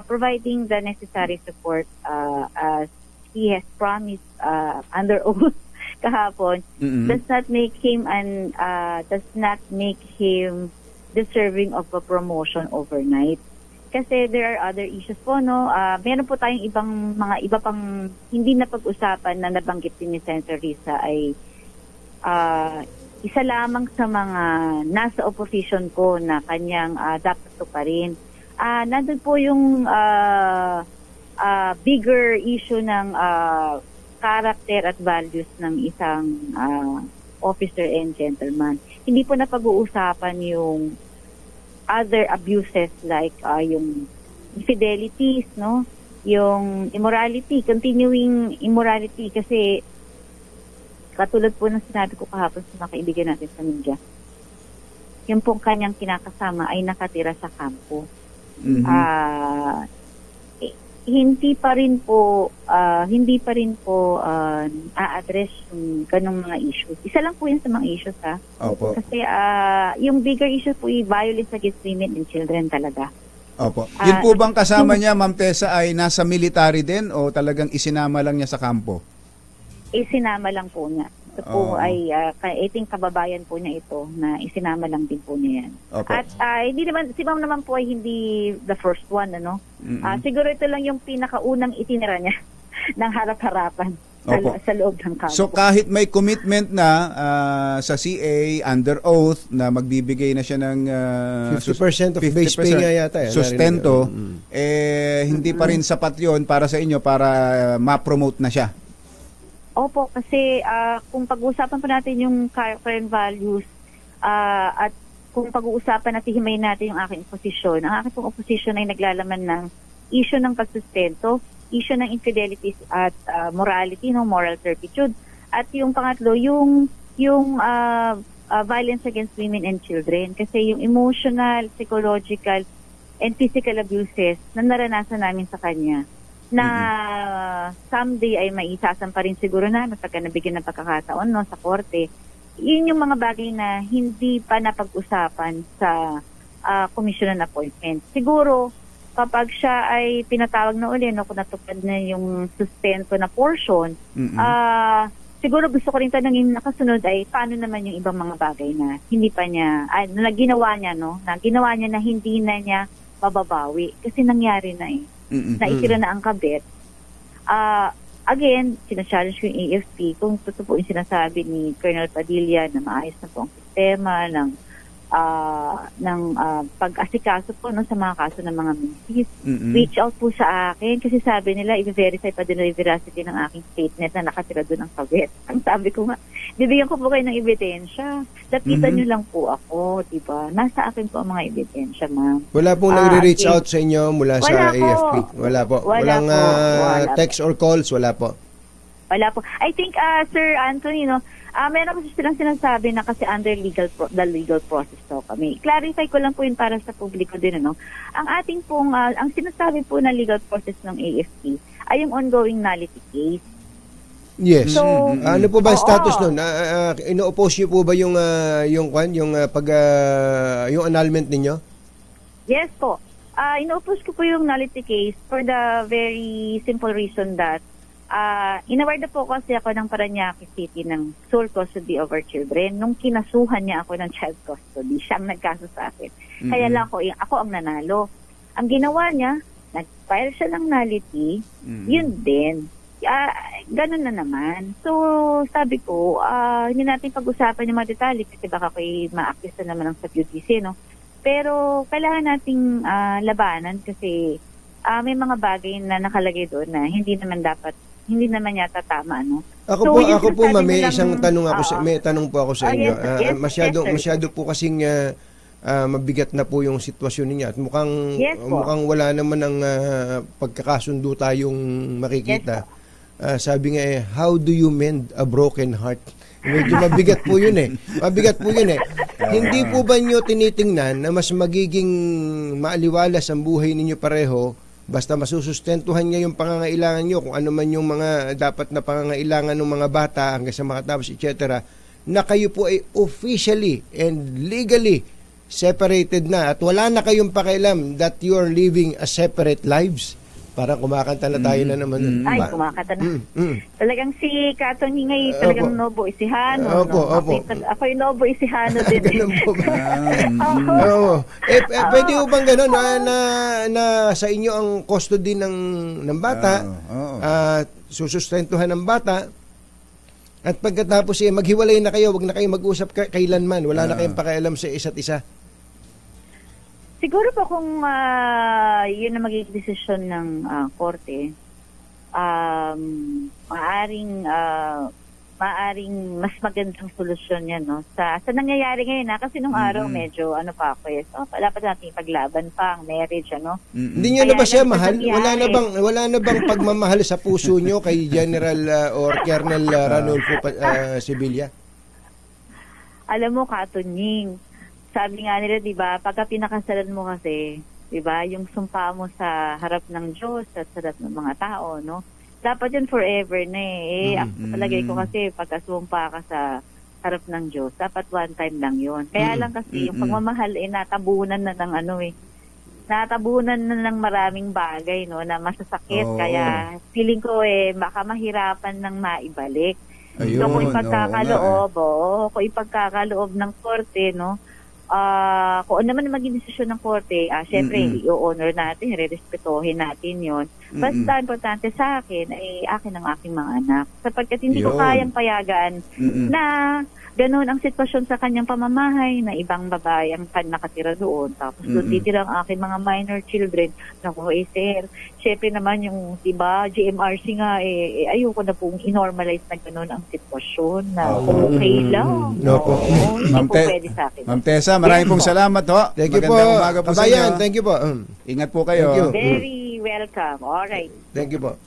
providing the necessary support as he has promised under oath kahapon does not make him deserving of a promotion overnight. Kasi there are other issues po, meron po tayong iba pang hindi na pag-usapan na nabanggit din ni Senator Risa ay isa lamang sa mga nasa opposition ko na kanyang dapat tuparin. Nandun po yung bigger issue ng character at values ng isang officer and gentleman. Hindi po napag-uusapan yung other abuses like yung infidelities, yung immorality, continuing immorality, kasi katulad po ng sinabi ko kahapon sa mga kaibigan natin sa media, yung pong kanyang kinakasama ay nakatira sa kampo. Hindi pa rin po a-address yung ganong mga issues. Isa lang po yun sa mga issues, Opo. Kasi yung bigger issue po yung violence against women and children talaga. Opo. Yun po bang kasama niya, Ma'am Tessa, ay nasa military din o talagang isinama lang niya sa kampo? Isinama lang po niya. Ito po ay, I think kababayan po niya ito na isinama lang din po niya yan. Opo. At hindi naman, si ma'am naman po ay hindi the first one, ano? Siguro ito lang yung pinakaunang itinira niya ng harap-harapan sa loob ng kampo. So kahit may commitment na sa CA under oath na magbibigay na siya ng 50% of base pay nga yata. Sustento, hindi pa rin sapat yun para sa inyo para ma-promote na siya. Opo, kasi kung pag-uusapan pa natin yung current values at kung pag-uusapan natin, himayin natin yung aking oposisyon. Ang aking oposisyon ay naglalaman ng issue ng pagsustento, issue ng infidelities at morality, no, moral turpitude. At yung pangatlo, yung violence against women and children. Kasi yung emotional, psychological, and physical abuses na naranasan namin sa kanya na someday ay maisasampa rin siguro namin pagka nabigyan ng pagkakataon, no, sa korte. Yun yung mga bagay na hindi pa napag-usapan sa commission on appointment. Siguro, kapag siya ay pinatawag na uli, no, kung natupad na yung sustento na portion, siguro gusto ko rin tanungin nakasunod ay paano naman yung ibang mga bagay na hindi pa niya, na ginawa niya, no, na ginawa niya na hindi na niya mababawi. Kasi nangyari na eh. Naitira na ang kabit. Again, sinachallenge ko yung AFP kung totoo po yung sinasabi ni Colonel Padilla na maayos na po ang sistema ng pag-asikaso po, no, sa mga kaso ng mga misis. Reach out po sa akin kasi sabi nila i-verify pa din yung veracity ng aking statement na nakatira doon ang kabit. Ang sabi ko nga, bibigyan ko po kayo ng ebidensya. Lapitan nyo lang po ako, diba? Nasa akin po ang mga ebidensya, ma'am. Wala pong nagre-reach out sa inyo mula sa AFP? Wala po. Walang text or calls? Wala po. Wala po. I think, Sir Anthony, no, meron kasi silang sinasabi na kasi under the legal process to kami. Clarify ko lang po yun para sa publiko din, ano. Ang ating pong, ang sinasabi po na legal process ng AFP ay yung ongoing nullity case. Yes. So, ano po ba ang status nun? Ino-oppose niyo po ba yung annulment ninyo? Yes po. Ino-oppose ko po yung nullity case for the very simple reason that inaward na po kasi ako ng Parañaque City ng sole custody over children nung kinasuhan niya ako ng child custody. Siyang nagkaso sa akin. Kaya lang ako ang nanalo. Ang ginawa niya, nag-file siya ng nullity, yun din. Ganun na naman. So, sabi ko, hindi natin pag-usapan yung mga detalye kasi baka ko'y ma-accuse na naman ng sa UTC, no? Pero kailangan nating labanan kasi may mga bagay na nakalagay doon na hindi naman yata tama, no? Ako po ma'am, may isang tanong may tanong po ako sa inyo. Yes, masyado po kasing mabigat na po yung sitwasyon niya at mukhang wala naman ng pagkakasundo tayong makikita. Sabi nga how do you mend a broken heart? Medyo mabigat po yun eh. Hindi po ba nyo tinitingnan na mas magiging maaliwalas ang buhay ninyo pareho basta masusustentuhan niya yung pangangailangan nyo, kung ano man yung mga dapat na pangangailangan ng mga bata hanggang sa makatapos, etc., na kayo po ay officially and legally separated na at wala na kayong pakialam that you are living a separate lives. Parang kumakanta na tayo na naman. Ay, kumakanta na. Talagang si Katon Hingay, talagang Nobo Isihano. Opo. Ako yung Nobo Isihano din. Ganun po ba? Pwede mo bang gano'n na sa inyo ang custody ng bata, susustentuhan ng bata, at pagkatapos maghiwalay na kayo, wag na kayo mag-usap kailanman, wala na kayong pakialam sa isa't isa? Siguro po kung yun na magiging desisyon ng korte, maaring mas magandang solusyon yan, no? Sa nangyayari ngayon, kasi nung araw medyo pa ako dapat natin paglaban pa ang marriage, ano? Hindi nyo na ba siya mahal? Wala na bang pagmamahal sa puso nyo kay General or Colonel Ranulfo Sibilya? Alam mo, Katunying, sabi nga nila, di ba, pagka pinakasalan mo kasi, di ba, yung sumpa mo sa harap ng Diyos at sa harap ng mga tao, no? Dapat yun forever na eh. Ako palagay ko kasi pagka sumpa ka sa harap ng Diyos, dapat one time lang yun. Kaya lang kasi yung pagmamahal natabunan na ng natabunan na ng maraming bagay, no, na masasakit. Kaya feeling ko baka mahirapan nang maibalik. Ayun, So kung kung ipagkakaloob ng korte, no, kung ano naman maging desisyon ng korte, syempre, i-honor natin, re-respetuhin natin yon. Basta importante sa akin ay akin ang aking mga anak. Sapagkat hindi ko kayang payagan na ganun ang sitwasyon sa kanyang pamamahay na ibang babae ang nakatira doon. Tapos doon titira ang aking mga minor children. Naku, sir, syempre naman yung, diba, GMRC nga, ayoko na pong i-normalize na ganun ang sitwasyon na okay lang. Hindi po pwede sa akin. Ma'am Tessa, maraming pong salamat ho. Thank you po. Magandang umaga po sa inyo. Thank you po. Ingat po kayo. Very welcome. Alright. Thank you po.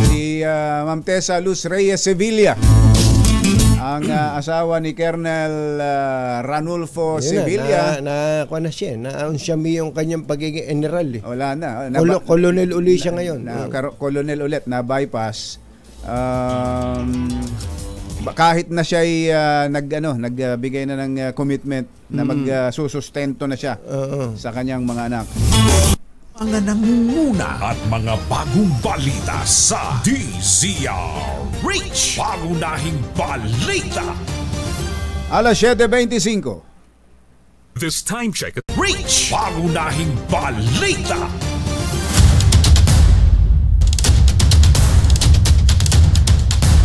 Si Ma'am Tessa Luz Reyes Sevilla, ang asawa ni Colonel Ranulfo Sevilla. Kuha na siya. Na-siya yung kanyang pagiging general. Wala na. Colonel uli siya ngayon. Colonel ulit na bypass. Kahit na siya ay nagbigay na ng commitment na magsusustento na siya sa kanyang mga anak. Mga nangunguna at mga bagong balita sa DZRH. Pangunahing balita. Alas 7:25. This time check. Reach. Pangunahing balita.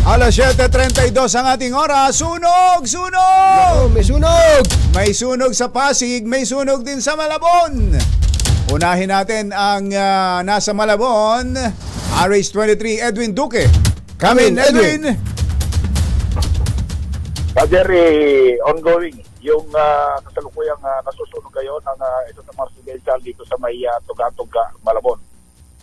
Alas 7:32 ang ating oras. Sunog! Sunog! May sunog! May sunog sa Pasig, may sunog din sa Malabon. Unahin natin ang nasa Malabon, RH23, Edwin Duque. Come in, Edwin! Jerry, ongoing yung kasalukuyang nasusunog ngayon ang isa sa mga residential dito sa may Tuga-Tuga, Malabon.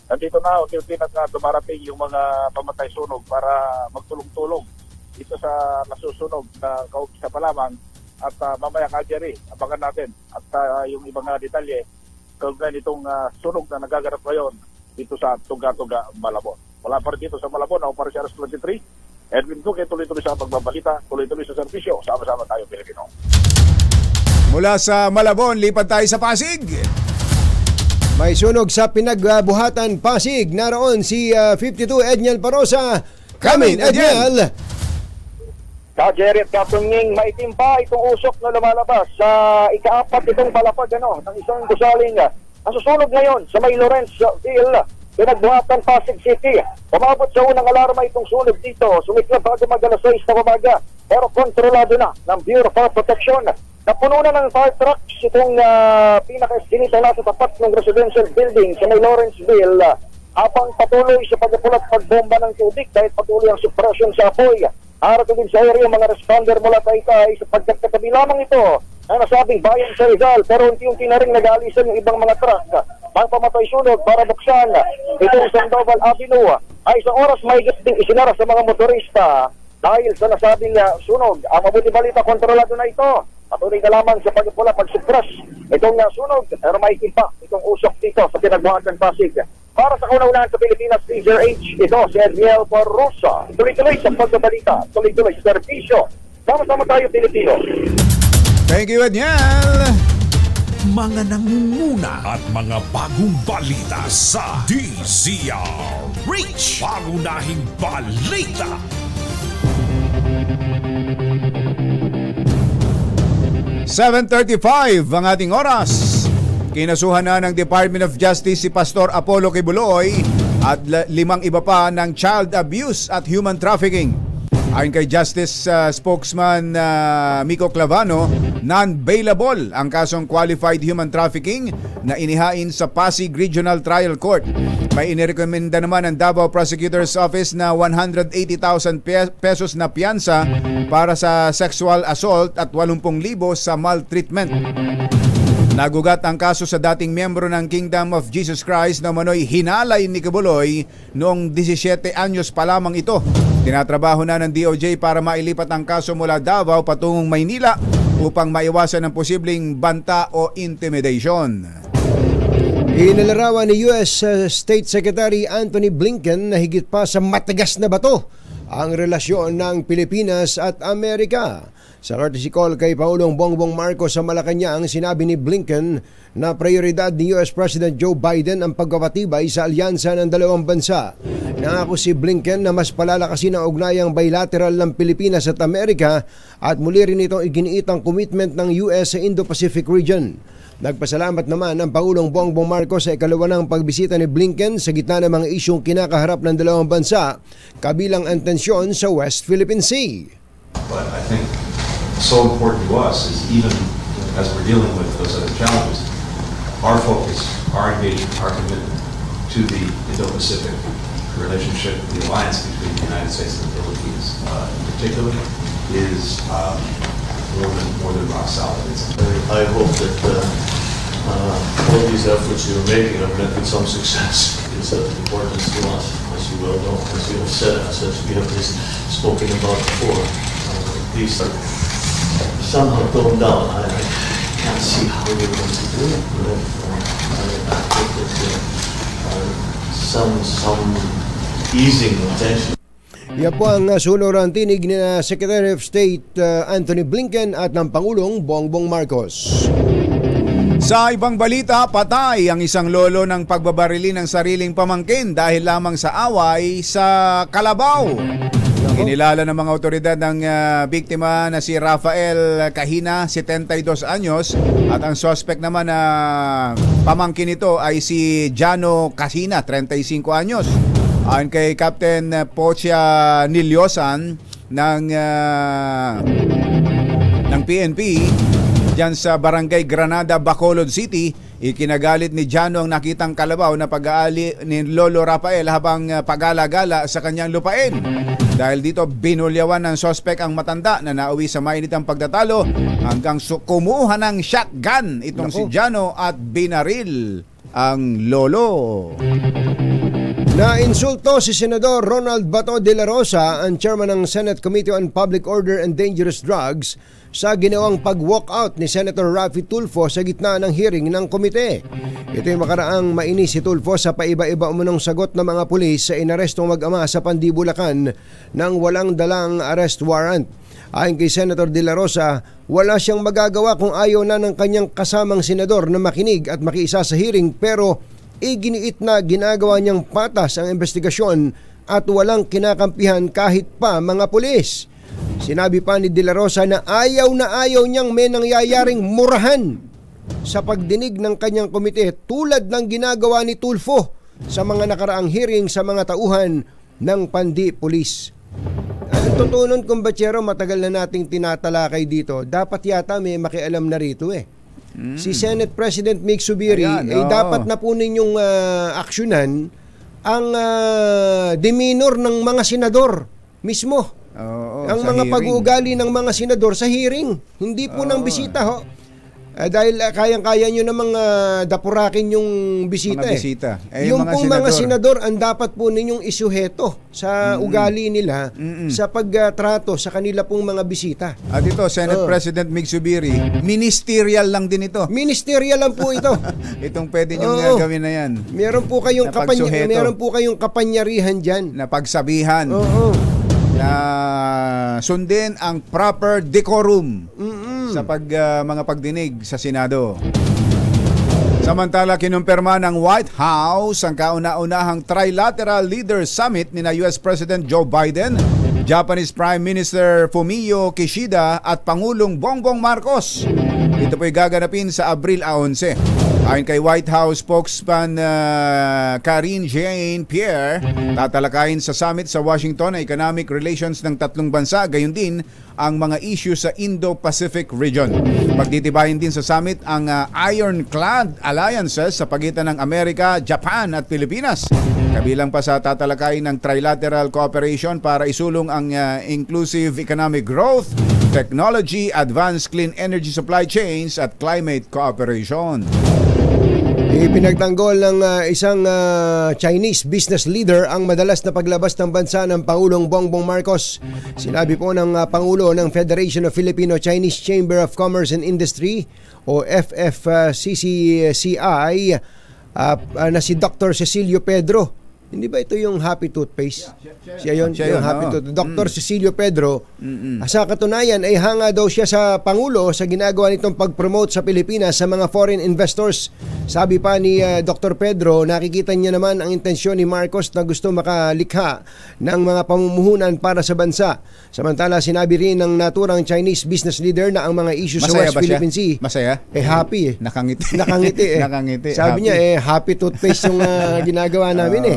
Nandito na unti-unti na dumarating yung mga pamatay sunog para magtulong-tulong dito sa nasusunog na kaumpisa pa lamang. At mamaya ka, Jerry, abangan natin at yung ibang detalye kaugnay nitong sunog na nagaganap ngayon dito sa Tuga-Tuga, Malabon. Wala pa rin dito sa Malabon, ako para si RS23. Edwin Duque, tuloy-tuloy sa pagbabalita, tuloy-tuloy sa serbisyo. Sama-sama tayo, Pilipino. Mula sa Malabon, lipat tayo sa Pasig. May sunog sa Pinagbuhatan, Pasig. Naroon si 52 Edniel Parosa. Come in, Edniel! Jerry at Kapunging, maitim pa itong usok na lumalabas sa ika-4 itong palapag ng isang gusaling nasusunog ngayon sa may Lawrenceville, Pinagbuhatan, Pasig City. Umabot sa unang alarma itong sunog dito. Sumiklab bago mag-alas 6 na umaga, pero kontrolado na ng Bureau of Fire Protection. Napuno na ng fire trucks itong pinaka-eskinita na sa tapat ng residential building sa may Lawrenceville habang patuloy sa pagpulat pagbomba ng tubig dahil patuloy ang suppression sa apoy. Arato din sa area mga responder mula Taytay sapagkat katabi lamang ito ang nasabing bayan sa Rizal, pero unti-unti na rin nag-aalisan yung ibang mga truck ang pamatay sunog para buksan itong Sandoval Avenue. Ay isang oras mahigit ding isinara sa mga motorista dahil sa nasabing sunog. Ang mabuti balita, kontrolado na ito. Patuloy na lamang sa pagpula, pag-suppress itong sunog, pero mahigit pa itong usok dito sa Pinagbuhatan, Pasig. Para sa kauna-unahan sa Pilipinas, DZRH, ito si Edniel Barrosa. Tuloy-tuloy sa pagbabalita, tuloy-tuloy sa serbisyo. Sama-sama tayo, Pilipino. Thank you, Edniel. Mga nangunguna at mga bagong balita sa DZRH. Pangunahing balita. .35 ang ating oras. Kinasuhan na ng Department of Justice si Pastor Apollo Kibuloy at 5 iba pa ng child abuse at human trafficking. Ayon kay Justice spokesman Miko Clavano, non-bailable ang kasong qualified human trafficking na inihain sa Pasig Regional Trial Court. May inirekomenda naman ng Davao Prosecutor's Office na 180,000 pesos na piyansa para sa sexual assault at 80,000 sa maltreatment. Nagugat ang kaso sa dating miyembro ng Kingdom of Jesus Christ na umano'y hinalay ni Kibuloy noong 17 anyos pa lamang ito. Tinatrabaho na ng DOJ para mailipat ang kaso mula Davao patungong Maynila upang maiwasan ang posibleng banta o intimidation. Inilarawan ni US State Secretary Antony Blinken na higit pa sa matigas na bato ang relasyon ng Pilipinas at Amerika. Sa courtesy call kay Pangulong Bongbong Marcos sa Malacanang, sinabi ni Blinken na prioridad ni US President Joe Biden ang pagpapatibay sa alyansa ng dalawang bansa. Nangako si Blinken na mas palalakasin ang ugnayang bilateral ng Pilipinas at Amerika at muli rin itong iginiit ang commitment ng US sa Indo-Pacific region. Nagpasalamat naman ang Pangulong Bongbong Marcos sa ikalawa ng pagbisita ni Blinken sa gitna ng mga isyong kinakaharap ng dalawang bansa, kabilang ang tensyon sa West Philippine Sea. But I think so important to us is even as we're dealing with those other challenges, our focus, our engagement, our commitment to the Indo-Pacific relationship, the alliance between the United States and the Philippines in particular, is more than rock solid. I hope that all these efforts you're making are met with some success. It's of importance to us, as you well know, as you have said, as we have spoken about before. These are somehow toned down. I can't see how you're going to do it. I think that some easing of tension. Yan po ang sunurang tinig ni Secretary of State Antony Blinken at ng Pangulong Bongbong Marcos. Sa ibang balita, patay ang isang lolo ng pagbabarili ng sariling pamangkin dahil lamang sa away sa Kalabaw. Kinilala ng mga otoridad ng biktima na si Rafael Kahina, 72 anyos, at ang suspect naman na pamangkin nito ay si Jano Kahina, 35 anyos. Ayon kay Captain Pocia Niliosan ng PNP diyan sa Barangay Granada, Bacolod City, ikinagalit ni Jano ang nakitang kalabaw na pag-aali ni Lolo Rafael habang pag-alagala sa kanyang lupain. Dahil dito, binulyawan ng sospek ang matanda na nauwi sa mainitang pagtatalo hanggang kumuha ng shotgun itong si Jano at binaril ang lolo. Na-insulto si Senador Ronald Bato de la Rosa, ang chairman ng Senate Committee on Public Order and Dangerous Drugs, sa ginawang pag-walkout ni Senator Raffy Tulfo sa gitna ng hearing ng komite. Ito'y makaraang mainis si Tulfo sa paiba-iba umunong sagot ng mga pulis sa inarestong mag-ama sa Pandibulacan ng walang dalang arrest warrant. Ayon kay Senator de la Rosa, wala siyang magagawa kung ayaw na ng kanyang kasamang senador na makinig at makiisa sa hearing, pero iginiit na ginagawa niyang patas ang investigasyon at walang kinakampihan kahit pa mga pulis. Sinabi pa ni De La Rosa na ayaw niyang may nangyayaring murahan sa pagdinig ng kanyang komite tulad ng ginagawa ni Tulfo sa mga nakaraang hearing sa mga tauhan ng Pandi Police. Ang totoo nun, kumbachero, matagal na nating tinatalakay dito. Dapat yata may makialam na rito Si Senate President Mig Zubiri dapat na po ninyong aksyonan ang demeanor ng mga senador mismo. Ang mga pag-uugali ng mga senador sa hearing, hindi po ng bisita dahil kayang-kaya nyo namang dapurakin yung bisita. Mga bisita. Yung pong mga senador ang dapat po ninyong isuheto sa ugali nila sa pagtrato sa kanila pong mga bisita. At ito, Senate President Mig Zubiri, ministerial lang din ito. Ministerial lang po ito. Itong pwede nyo gawin na yan. Meron po kayong kapanyarihan dyan. Na pagsabihan. Na sundin ang proper decorum sa mga pagdinig sa Senado. Samantala, kinumpirma ng White House ang kauna-unahang Trilateral Leaders Summit ni US President Joe Biden, Japanese Prime Minister Fumio Kishida at Pangulong Bongbong Marcos. Ito po'y gaganapin sa Abril 11. Ayon kay White House spokesman Karine Jean-Pierre, tatalakayin sa summit sa Washington ang economic relations ng tatlong bansa, gayon din ang mga issue sa Indo-Pacific region. Pagtitibayin din sa summit ang ironclad alliances sa pagitan ng Amerika, Japan at Pilipinas. Kabilang pa sa tatalakayin ng trilateral cooperation para isulong ang inclusive economic growth, technology, advanced clean energy supply chains at climate cooperation. Ipinagtanggol ng isang Chinese business leader ang madalas na paglabas ng bansa ng Pangulong Bongbong Marcos. Sinabi po ng Pangulo ng Federation of Filipino-Chinese Chamber of Commerce and Industry o FFCCI na si Dr. Cecilio Pedro Hindi ba ito yung Happy Toothpaste? Siya yun, yung Happy Toothpaste. Dr. Cecilio Pedro, sa katunayan ay hanga daw siya sa Pangulo sa ginagawa nitong pag-promote sa Pilipinas sa mga foreign investors. Sabi pa ni Dr. Pedro, nakikita niya naman ang intensyon ni Marcos na gusto makalikha ng mga pamumuhunan para sa bansa. Samantala, sinabi rin ng naturang Chinese business leader na ang mga issues sa West Philippine Sea Masaya? happy Nakangiti. Nakangiti. Sabi niya Happy Toothpaste yung ginagawa namin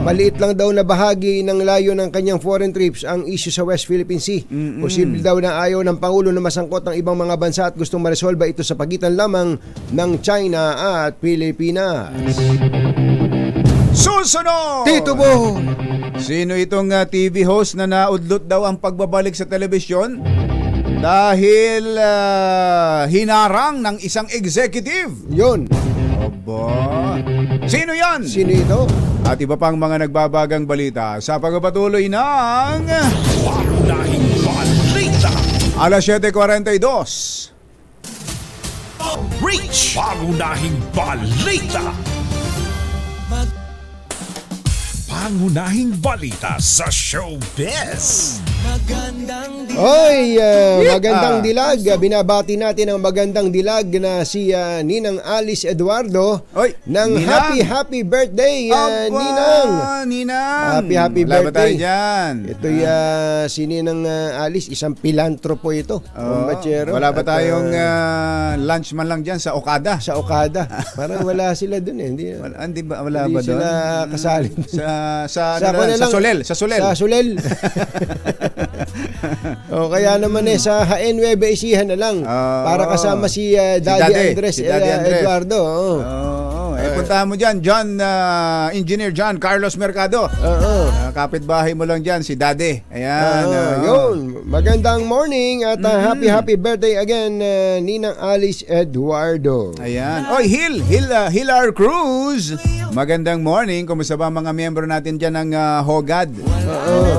Maliit lang daw na bahagi ng layo ng kanyang foreign trips ang issue sa West Philippine Sea. Posible daw na ayaw ng Pangulo na masangkot ng ibang mga bansa at gustong maresolba ito sa pagitan lamang ng China at Pilipinas. Susunod! Tito Bo! Sino itong TV host na naudlot daw ang pagbabalik sa telebisyon dahil hinarang ng isang executive? Yun. Aba. Sino yan? Sino ito? At iba pang mga nagbabagang balita sa pagpapatuloy ng Pangunahing balita. alas 7:42. Reach! Pangunahing balita. Pangunahing balita sa showbiz. Magandang dilag. Binabati natin ang magandang dilag na si Ninang Alice Eduardo ng Ninang. happy birthday, Ninang. Happy birthday. Ito si Ninang Alice, isang pilantropo ito. Wala ba tayong lunch man lang dyan sa Okada? Sa Okada. Parang wala sila dun Hindi wala ba doon? sila kasali. Sa Solel. Sa Solel. Kaya naman sa HN9 Ecija na lang para kasama si Daddy Andres, Eduardo. Puntahan mo dyan, Engineer John Carlos Mercado. Kapitbahay mo lang dyan, si Daddy. Ayan. Yun. Magandang morning at happy birthday again, Ninang Alice Eduardo. Ayan. Hilar Cruz. Magandang morning. Kumusta ba mga miyembro natin dyan ng Hogad?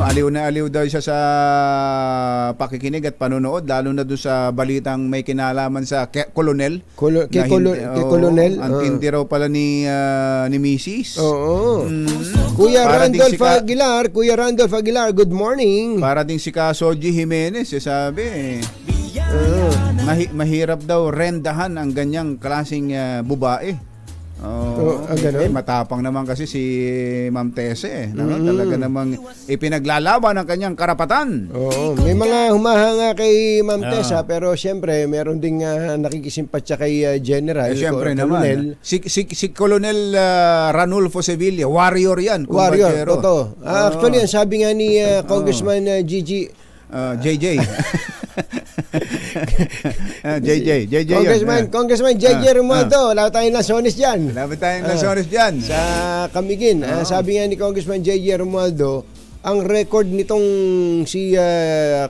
Aliw na aliw daw siya sa pakikinig at panonood, lalo na doon sa balitang may kinalaman sa Colonel. Colonel. Ang tindi raw pala ni Mrs. Kuya Randolph Aguilar, good morning. Para ding si Kasoji Jimenez, sabi mahirap daw rendahan ang ganyang klaseng babae. Matapang naman kasi si Ma'am Tese. Talaga namang ipinaglalaban ang kanyang karapatan. May mga humahanga kay Ma'am Tessa, pero siyempre meron ding nakikisimpatya kay General. Siyempre naman. Si Colonel Ranulfo Sevilla, warrior yan. Warrior, totoo. Actually, ang sabi nga ni Congressman JJ Congressman JJ Romualdo, wala tayong lasones dyan. Sa Camiguin, sabi nga ni Congressman JJ Romualdo, ang record nitong si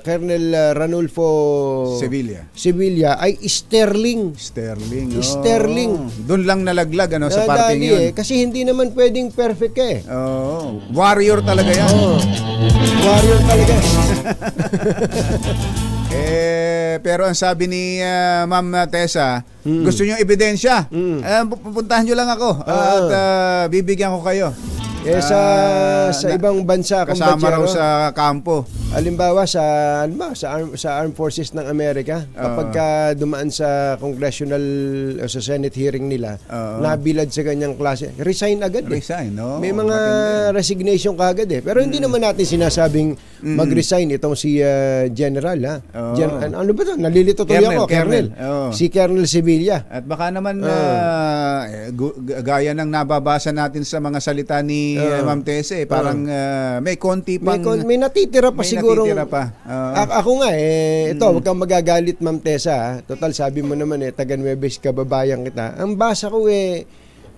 Colonel Ranulfo Sevilla ay sterling. Doon lang nalaglag sa parting yun. Kasi hindi naman pwedeng perfect warrior talaga yan. Warrior talaga. Pero ang sabi ni Ma'am Tessa, gusto niyo ebidensya? Pupuntahan niyo lang ako at bibigyan ko kayo. Sa ibang bansa kasama raw sa kampo. Halimbawa sa Armed Forces ng Amerika, kapag dumaan sa congressional o sa Senate hearing nila, nabilad sa ganyang klase, resign agad. May mga resignation kaagad Pero hindi naman natin sinasabing mag-resign itong si General ano ba 'to? Nalilito tuloy ako, Colonel. Si Colonel Sevilla. At baka naman gaya ng nababasa natin sa mga salita ni Ma'am Tese, parang may konti pang may natitira pa siguro. Ako nga ito, wag kang magagalit Ma'am Tessa. Total sabi mo naman taga Nueves kababayan kita. Ang basa ko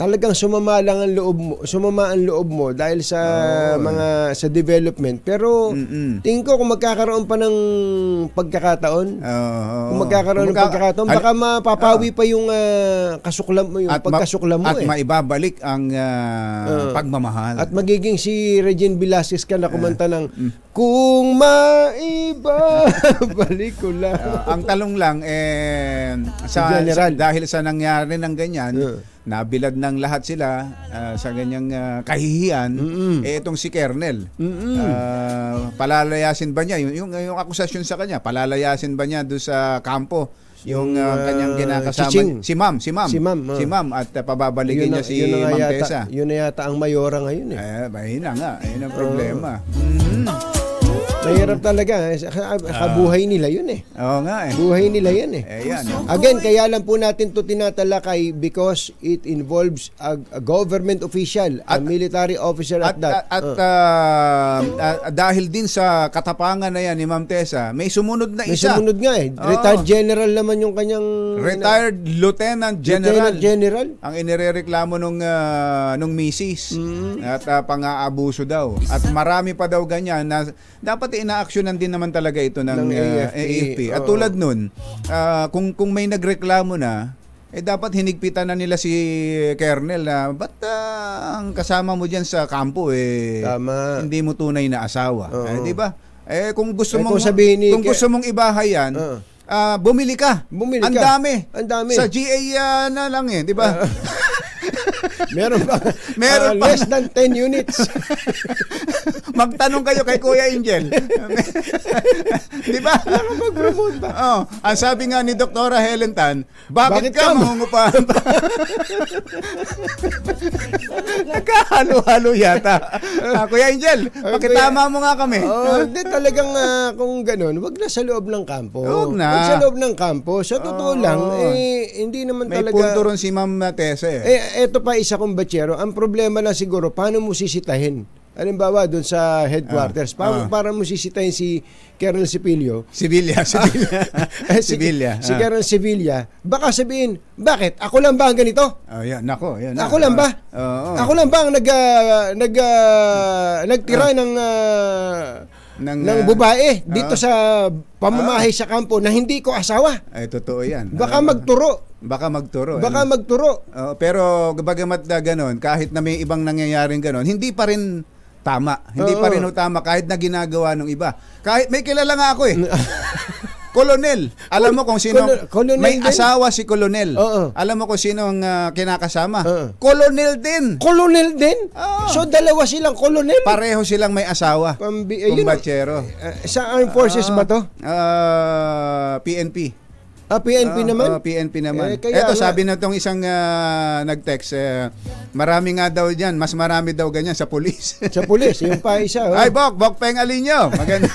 talagang sumama ang loob mo dahil sa sa development. Pero tingin ko kung magkakaroon pa ng pagkakataon, baka mapapawi pa yung kasuklam mo, yung pagkasuklam mo at maibabalik ang pagmamahal. At magiging si Regine Velasquez ka na kumanta ng kung maibabalik ko lang. Ang talong lang dahil sa nangyari ng ganyan, nabilad ng lahat sila sa ganyang kahihiyan, itong si Kernel. Palalayasin ba niya yung akusasyon sa kanya? Palalayasin ba niya doon sa kampo yung kanyang kinakasama? Si Ma'am at pababaligin niya si Ma'am Tessa. Yun na yata ang mayora ngayon Ayun na nga, ayun ang problema. Mahirap talaga. Kabuhay nila yun Oo nga Buhay nila yan Again, kaya lang po natin to tinatalakay because it involves a government official, a military officer at that. Dahil din sa katapangan na yan ni Ma'am Tessa, may sumunod na isa. May sumunod nga Retired general naman yung kanyang... Retired Lieutenant General. Ang inirereklamo nung misis. At pang-aabuso daw. At marami pa daw ganyan na dapat inaaksyonan din naman talaga ito ng AFP. At tulad nun, kung may nagreklamo na, dapat hinigpitan na nila si Kernel na ba't ang kasama mo dyan sa kampo hindi mo tunay na asawa. Di ba? Kung gusto mong ibahay yan, bumili ka. Ang dami. Sa GA na lang di ba? Meron pa. Less than 10 units. Magtanong kayo kay Kuya Angel. Di ba? Mag-promote ba? Ang sabi nga ni Dr. Helen Tan, bakit ka mangungupahan pa? Nagkahalo-halo yata. Kuya Angel, pakitama mo nga kami. Hindi talagang kung ganun, wag na sa loob ng kampo. Wag sa loob ng kampo. Sa totoo lang, hindi naman may talaga... May punto ron si Ma'am Tessa Eto pa isa kong batsero. Ang problema lang siguro, paano mo sisitahin? Halimbawa, doon sa headquarters, para mo sisitahin si Colonel Cepillo. Sevilla. Si Colonel Sevilla. Baka sabihin, bakit? Ako lang ba ang ganito? Nako. Ako lang ba? Ako lang ba ang nagtira ng babae dito sa pamamahay sa kampo na hindi ko asawa? Totoo yan. Baka magturo. Pero bagamat ganon, kahit na may ibang nangyayaring ganon, hindi pa rin tama. Hindi pa rin tama kahit na ginagawa ng iba. Kahit may kilala nga ako Kolonel. Alam mo kung sino may asawa si Kolonel. Alam mo kung sino ang kinakasama? Kolonel din. So dalawa silang kolonel. Pareho silang may asawa. Kumbatsero. Sa armed forces ba to? PNP. PNP naman? PNP naman. Eto, sabi na itong isang nag-text, marami nga daw dyan, mas marami daw ganyan sa pulis. Sa pulis, yung pa isa. Ay, Bok Peng Alinyo. Maganda.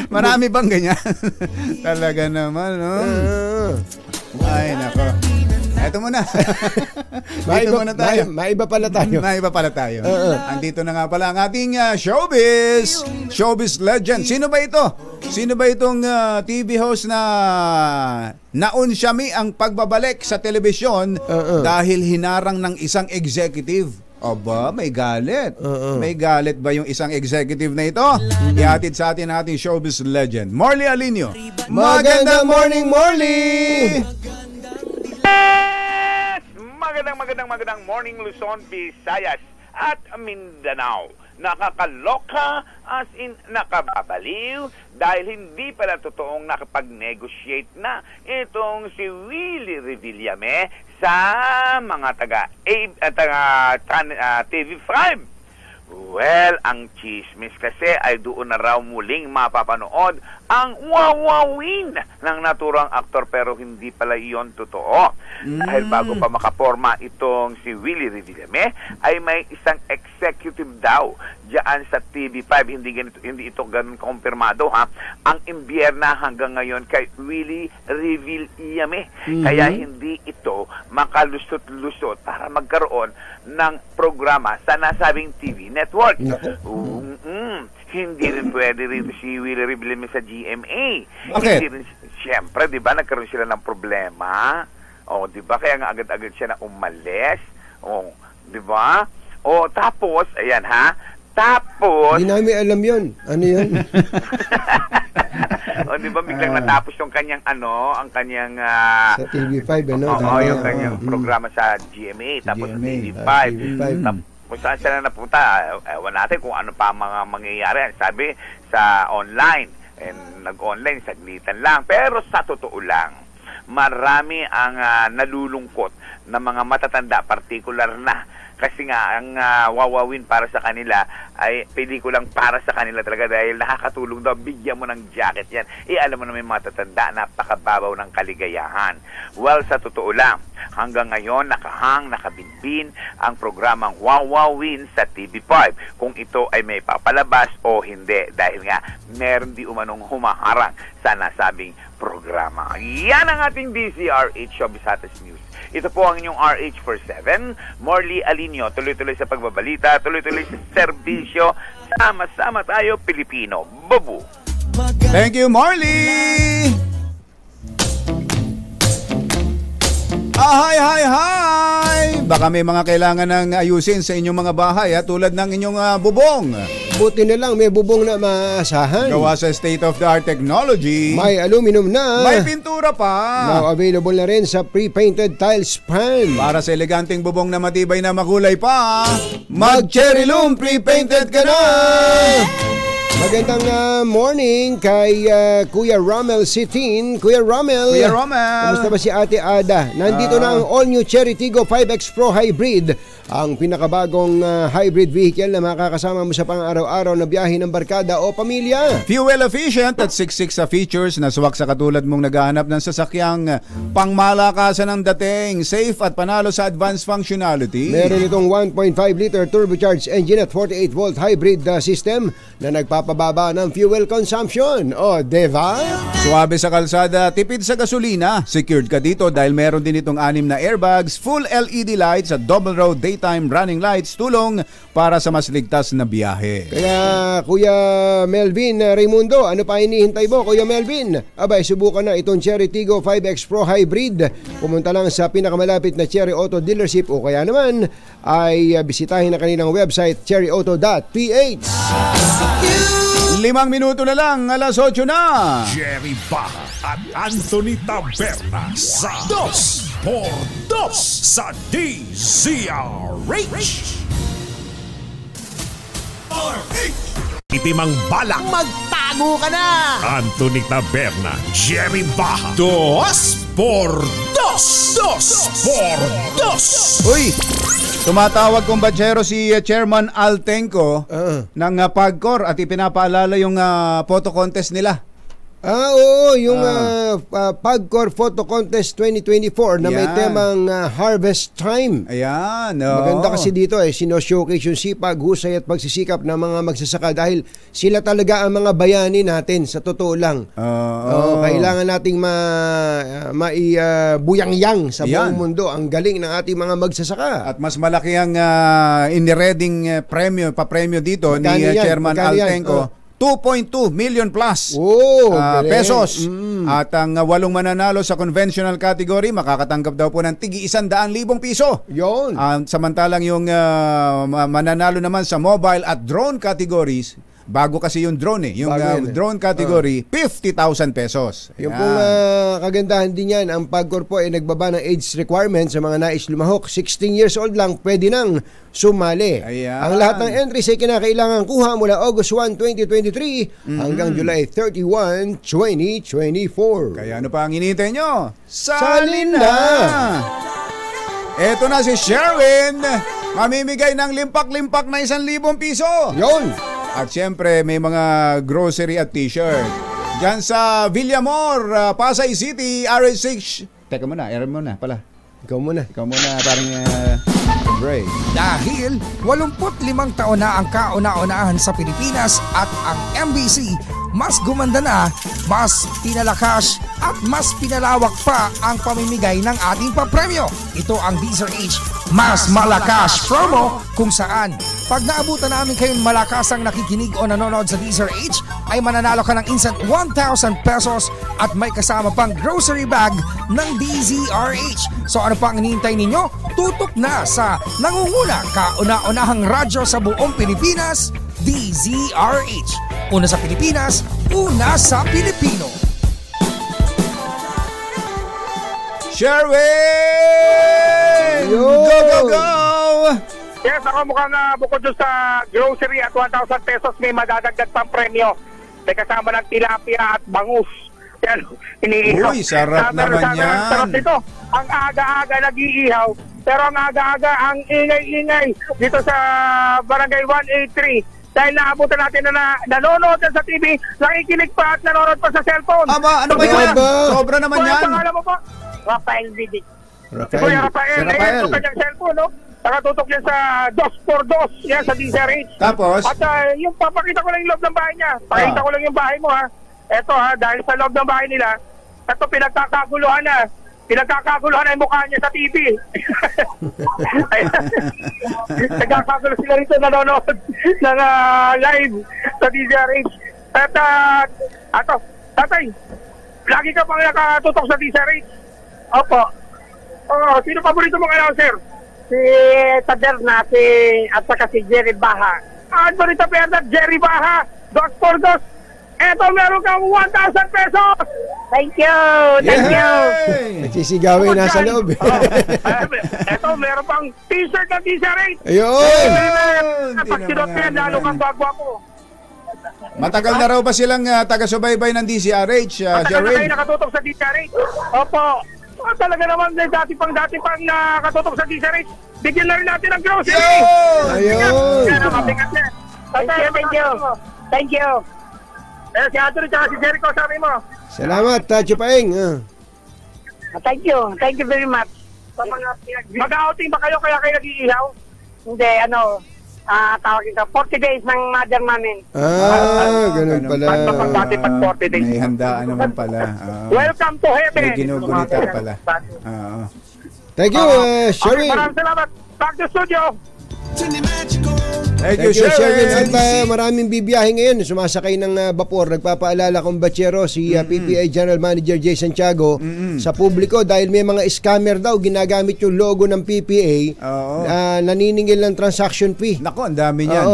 Marami bang ganyan? Talaga naman, Ay, nako. Eto muna. Maiba pala tayo. Andito na nga pala ang ating showbiz legend. Sino ba ito? Sino ba itong TV host na naunsyami ang pagbabalik sa telebisyon dahil hinarang ng isang executive? Aba, may galit. May galit ba yung isang executive na ito? Ihatid sa atin ating showbiz legend, Morley Alinio. Magandang morning, Morley! Magandang morning, Luzon, Visayas at Mindanao. Nakakaloka as in nakababaliw dahil hindi pala totoong nakapag-negotiate na itong si Willie Revillame sa mga taga TV5. Well, ang chismis kasi ay doon na raw muling mapapanood ang wawawin ng naturang aktor pero hindi pala iyon totoo. Dahil bago pa makaporma itong si Willie Revillame ay may isang executive daw diyan sa TV5. Hindi ito ganun kumpirmado ang imbierna hanggang ngayon kay Willie Revillame. Kaya hindi ito makalusot-lusot para magkaroon ng programa sa nasabing TV network. Hindi rin pwede rito si Willie Revillame sa GMA. Okay. Hindi rin, siyempre, di ba, nagkaroon sila ng problema. Di ba, kaya nga agad-agad siya na umalis. Di ba? Tapos, ayan tapos... Hindi namin alam yun. Ano yun? Di ba, biglang natapos yung kanyang ang kanyang... sa TV5, yung kanyang programa sa GMA, tapos sa TV5. Kung saan sila napunta, ewan natin kung ano pa mga mangyayari. Sabi, sa online. Nag-online, saglitan lang. Pero sa totoo lang, marami ang nalulungkot na mga matatanda, particular na. Kasi nga, ang Wawawin para sa kanila ay pelikulang para sa kanila talaga dahil nakakatulong daw. Bigyan mo ng jacket yan. Alam mo na may matatanda, napakababaw ng kaligayahan. Well, sa totoo lang, hanggang ngayon, nakabinbin ang programang Wawawin sa TV5. Kung ito ay may papalabas o hindi. Dahil nga, meron di umanong humaharang sa nasabing programa. Yan ang ating DZRH Showbiz Hottest News. Ito po ang inyong RH47, Morley Alinio. Tuloy-tuloy sa pagbabalita, tuloy-tuloy sa serbisyo. Sama-sama tayo, Pilipino. Babu! Thank you, Morley! Hi! Baka may mga kailangan ng ayusin sa inyong mga bahay tulad ng inyong bubong. Buti na lang may bubong na maasahan. Gawa sa state-of-the-art technology. May aluminum na. May pintura pa. Now available na rin sa pre-painted tile span. Para sa eleganteng bubong na matibay na makulay pa, mag-Cherry Loom pre-painted ka na! Magandang morning kay Kuya Romel Sitin. Kuya Romel. Kamusta ba si Ate Ada? Nandito na ang all-new Cherry Tiggo 5X Pro Hybrid. Ang pinakabagong hybrid vehicle na makakasama mo sa pang-araw-araw na biyahe ng barkada o pamilya. Fuel efficient at 6.6 sa features na swak sa katulad mong naghahanap ng sasakyang pangmalakasan ng dating, safe at panalo sa advanced functionality. Meron itong 1.5 liter turbocharged engine at 48 volt hybrid system na nagpapababa ng fuel consumption. O, diba? Suwabe sa kalsada, tipid sa gasolina. Secured ka dito dahil meron din itong 6 na airbags, full LED lights at double row daytime running lights, tulong para sa mas ligtas na biyahe. Kaya Kuya Melvin Raimundo, ano pa hinihintay mo, Kuya Melvin? Abay, subukan na itong Cherry Tiggo 5X Pro Hybrid. Pumunta lang sa pinakamalapit na Cherry Auto dealership o kaya naman ay bisitahin na kanilang website cherryauto.ph. 5 minuto na lang, alas 8 na. Jerry Baja at Anthony Taberna sa 2x2 sa DZRH. Itimang balak, magtago ka na! Anthony Taberna, Jerry Baja, 2x2 Uy! Tumatawag kumbachero si Chairman Altenco ng PAGCOR at ipinapaalala yung photo contest nila. Oo, yung PAGCOR Photo Contest 2024 na may temang Harvest Time. Ayan. Maganda kasi dito sino-showcase yung sipag, husay at pagsisikap ng mga magsasaka dahil sila talaga ang mga bayani natin sa totoo lang. Kailangan nating maibuyang-yang sa buong mundo ang galing ng ating mga magsasaka. At mas malaki ang inireding pa-premyo dito ni Chairman Altenco. 2.2 million plus pesos. At ang 8 mananalo sa conventional category makakatanggap daw po ng tigi 100,000 piso. Yun. Samantalang yung mananalo naman sa mobile at drone categories, bago kasi yung drone yung drone category, 50,000 pesos. Yung pong kagandahan din yan, ang PAGCOR po ay nagbaba ng age requirement sa mga nais lumahok. 16 years old lang pwede nang sumali. Ang lahat ng entries ay kinakailangan kuha mula August 1, 2023 hanggang July 31, 2024. Kaya ano pa ang hinihintay nyo? Salin na! Eto na si Sherwin, mamimigay ng limpak-limpak na 1,000 piso. Yun! At syempre may mga grocery at t-shirt. Diyan sa Villamor, Pasay City, RH6. Teka muna, pala. Ikaw muna, parang break. Dahil 85 taon na ang kauna-unahan sa Pilipinas at ang MBC, mas gumanda na, mas pinalakas at mas pinalawak pa ang pamimigay ng ating papremyo. Ito ang DZRH Mas Malakas Promo, kung saan pag naabutan namin kayong malakasang nakikinig o nanonood sa DZRH ay mananalo ka ng instant 1,000 pesos at may kasama pang grocery bag ng DZRH. So ano pang hinihintay ninyo? Tutok na sa nangunguna kauna-unahang radyo sa buong Pilipinas, DZRH. Una sa Pilipinas, una sa Pilipino. Sherwin! Go! Yes, ako mukhang bukod doon sa grocery at 1,000 pesos may madadagdag pang premyo. May kasama ng tilapia at bangus iniihaw. Uy, sarap naman yan. Sarap nito. Ang aga-aga nag-iihaw, pero ang aga-aga ang ingay-ingay dito sa Barangay 183. Dahil naabutan natin na nanonood na sa TV, nakikinig pa at nanonood pa sa cellphone. Aba, ano ba yan? Sobra naman yan. Ang pangalan mo po? Rafael Vidic. Rafael. Ayan yung kanyang cellphone, no? Nakatutok yan sa 2x2, yan sa DZRH. Tapos? At yung papakita ko lang yung loob ng bahay niya. Pakita ko lang yung bahay mo, ha? Eto, ha, dahil sa loob ng bahay nila, eto, pinagkakaguluhan na. Pinagkakaguluhan na yung mukha niya sa TV. Nagkakagulo sila rito nanonood ng live sa DZRH. At, ato, tatay, lagi ka pang nakatutok sa DZRH. Opo. Sino paborito mong announcer? Si Taderna, at saka si Jerry Baha. Antonita Perda, Jerry Baha, 2x2. Eto, meron kang 1,000 pesos! Thank you! Thank you! Nagsisigawin nasa loob. Eto, meron pang t-shirt na t-shirt. Ayun! Pag sinot yan, lalo kang bagwa ko. Matagal na raw ba silang taga-subaybay ng DZRH, Matagal na Jerwin? kayo nakatutok sa DZRH. Opo. Talaga naman, dati pang nakatutok sa DZRH. Bigyan na rin natin ng grocery. Ayun! Thank you. Thank you. Si Anthony at si Jericho, sabi mo. Salamat, Chupaeng. Thank you. Thank you very much. Mag-outing ba kayo kaya kayo nag-iihaw? Hindi, tawagin ka, 40 days ng mother namin. Ganun pala. Dati pag 40 days. May handaan naman pala. Welcome to heaven. May ginugunita pala. Thank you, Sherwin. Maraming salamat. Back to studio. Thank you, Sherwin. At maraming bibiyahe ngayon. Sumasakay ng vapor. Nagpapaalala kong batsero si PPA General Manager Jay Santiago sa publiko dahil may mga scammer daw ginagamit yung logo ng PPA. Naniningil ng transaction fee. Nako, ang dami niyan.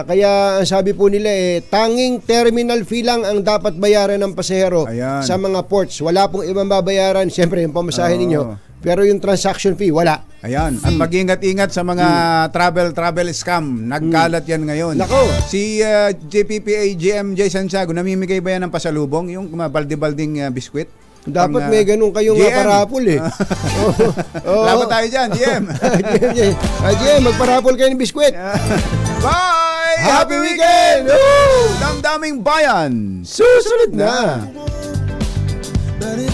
Kaya ang sabi po nila tanging terminal fee lang ang dapat bayaran ng pasahero sa mga ports. Wala pong ibang babayaran. Siyempre, yung pamasahe ninyo. Pero yung transaction fee, wala. Ayan. At mag-ingat-ingat sa mga travel scam. Nagkalat yan ngayon. Nako. Si JPPA GMJ Santiago, namimigay ba yan ng pasalubong? Yung balde-balding biskwit? Dapat may ganun kayong parapol Laban tayo dyan, GM. GM, magparapol kayo ng biskwit. Bye! Happy weekend! Damdaming bayan! Susunod na! But it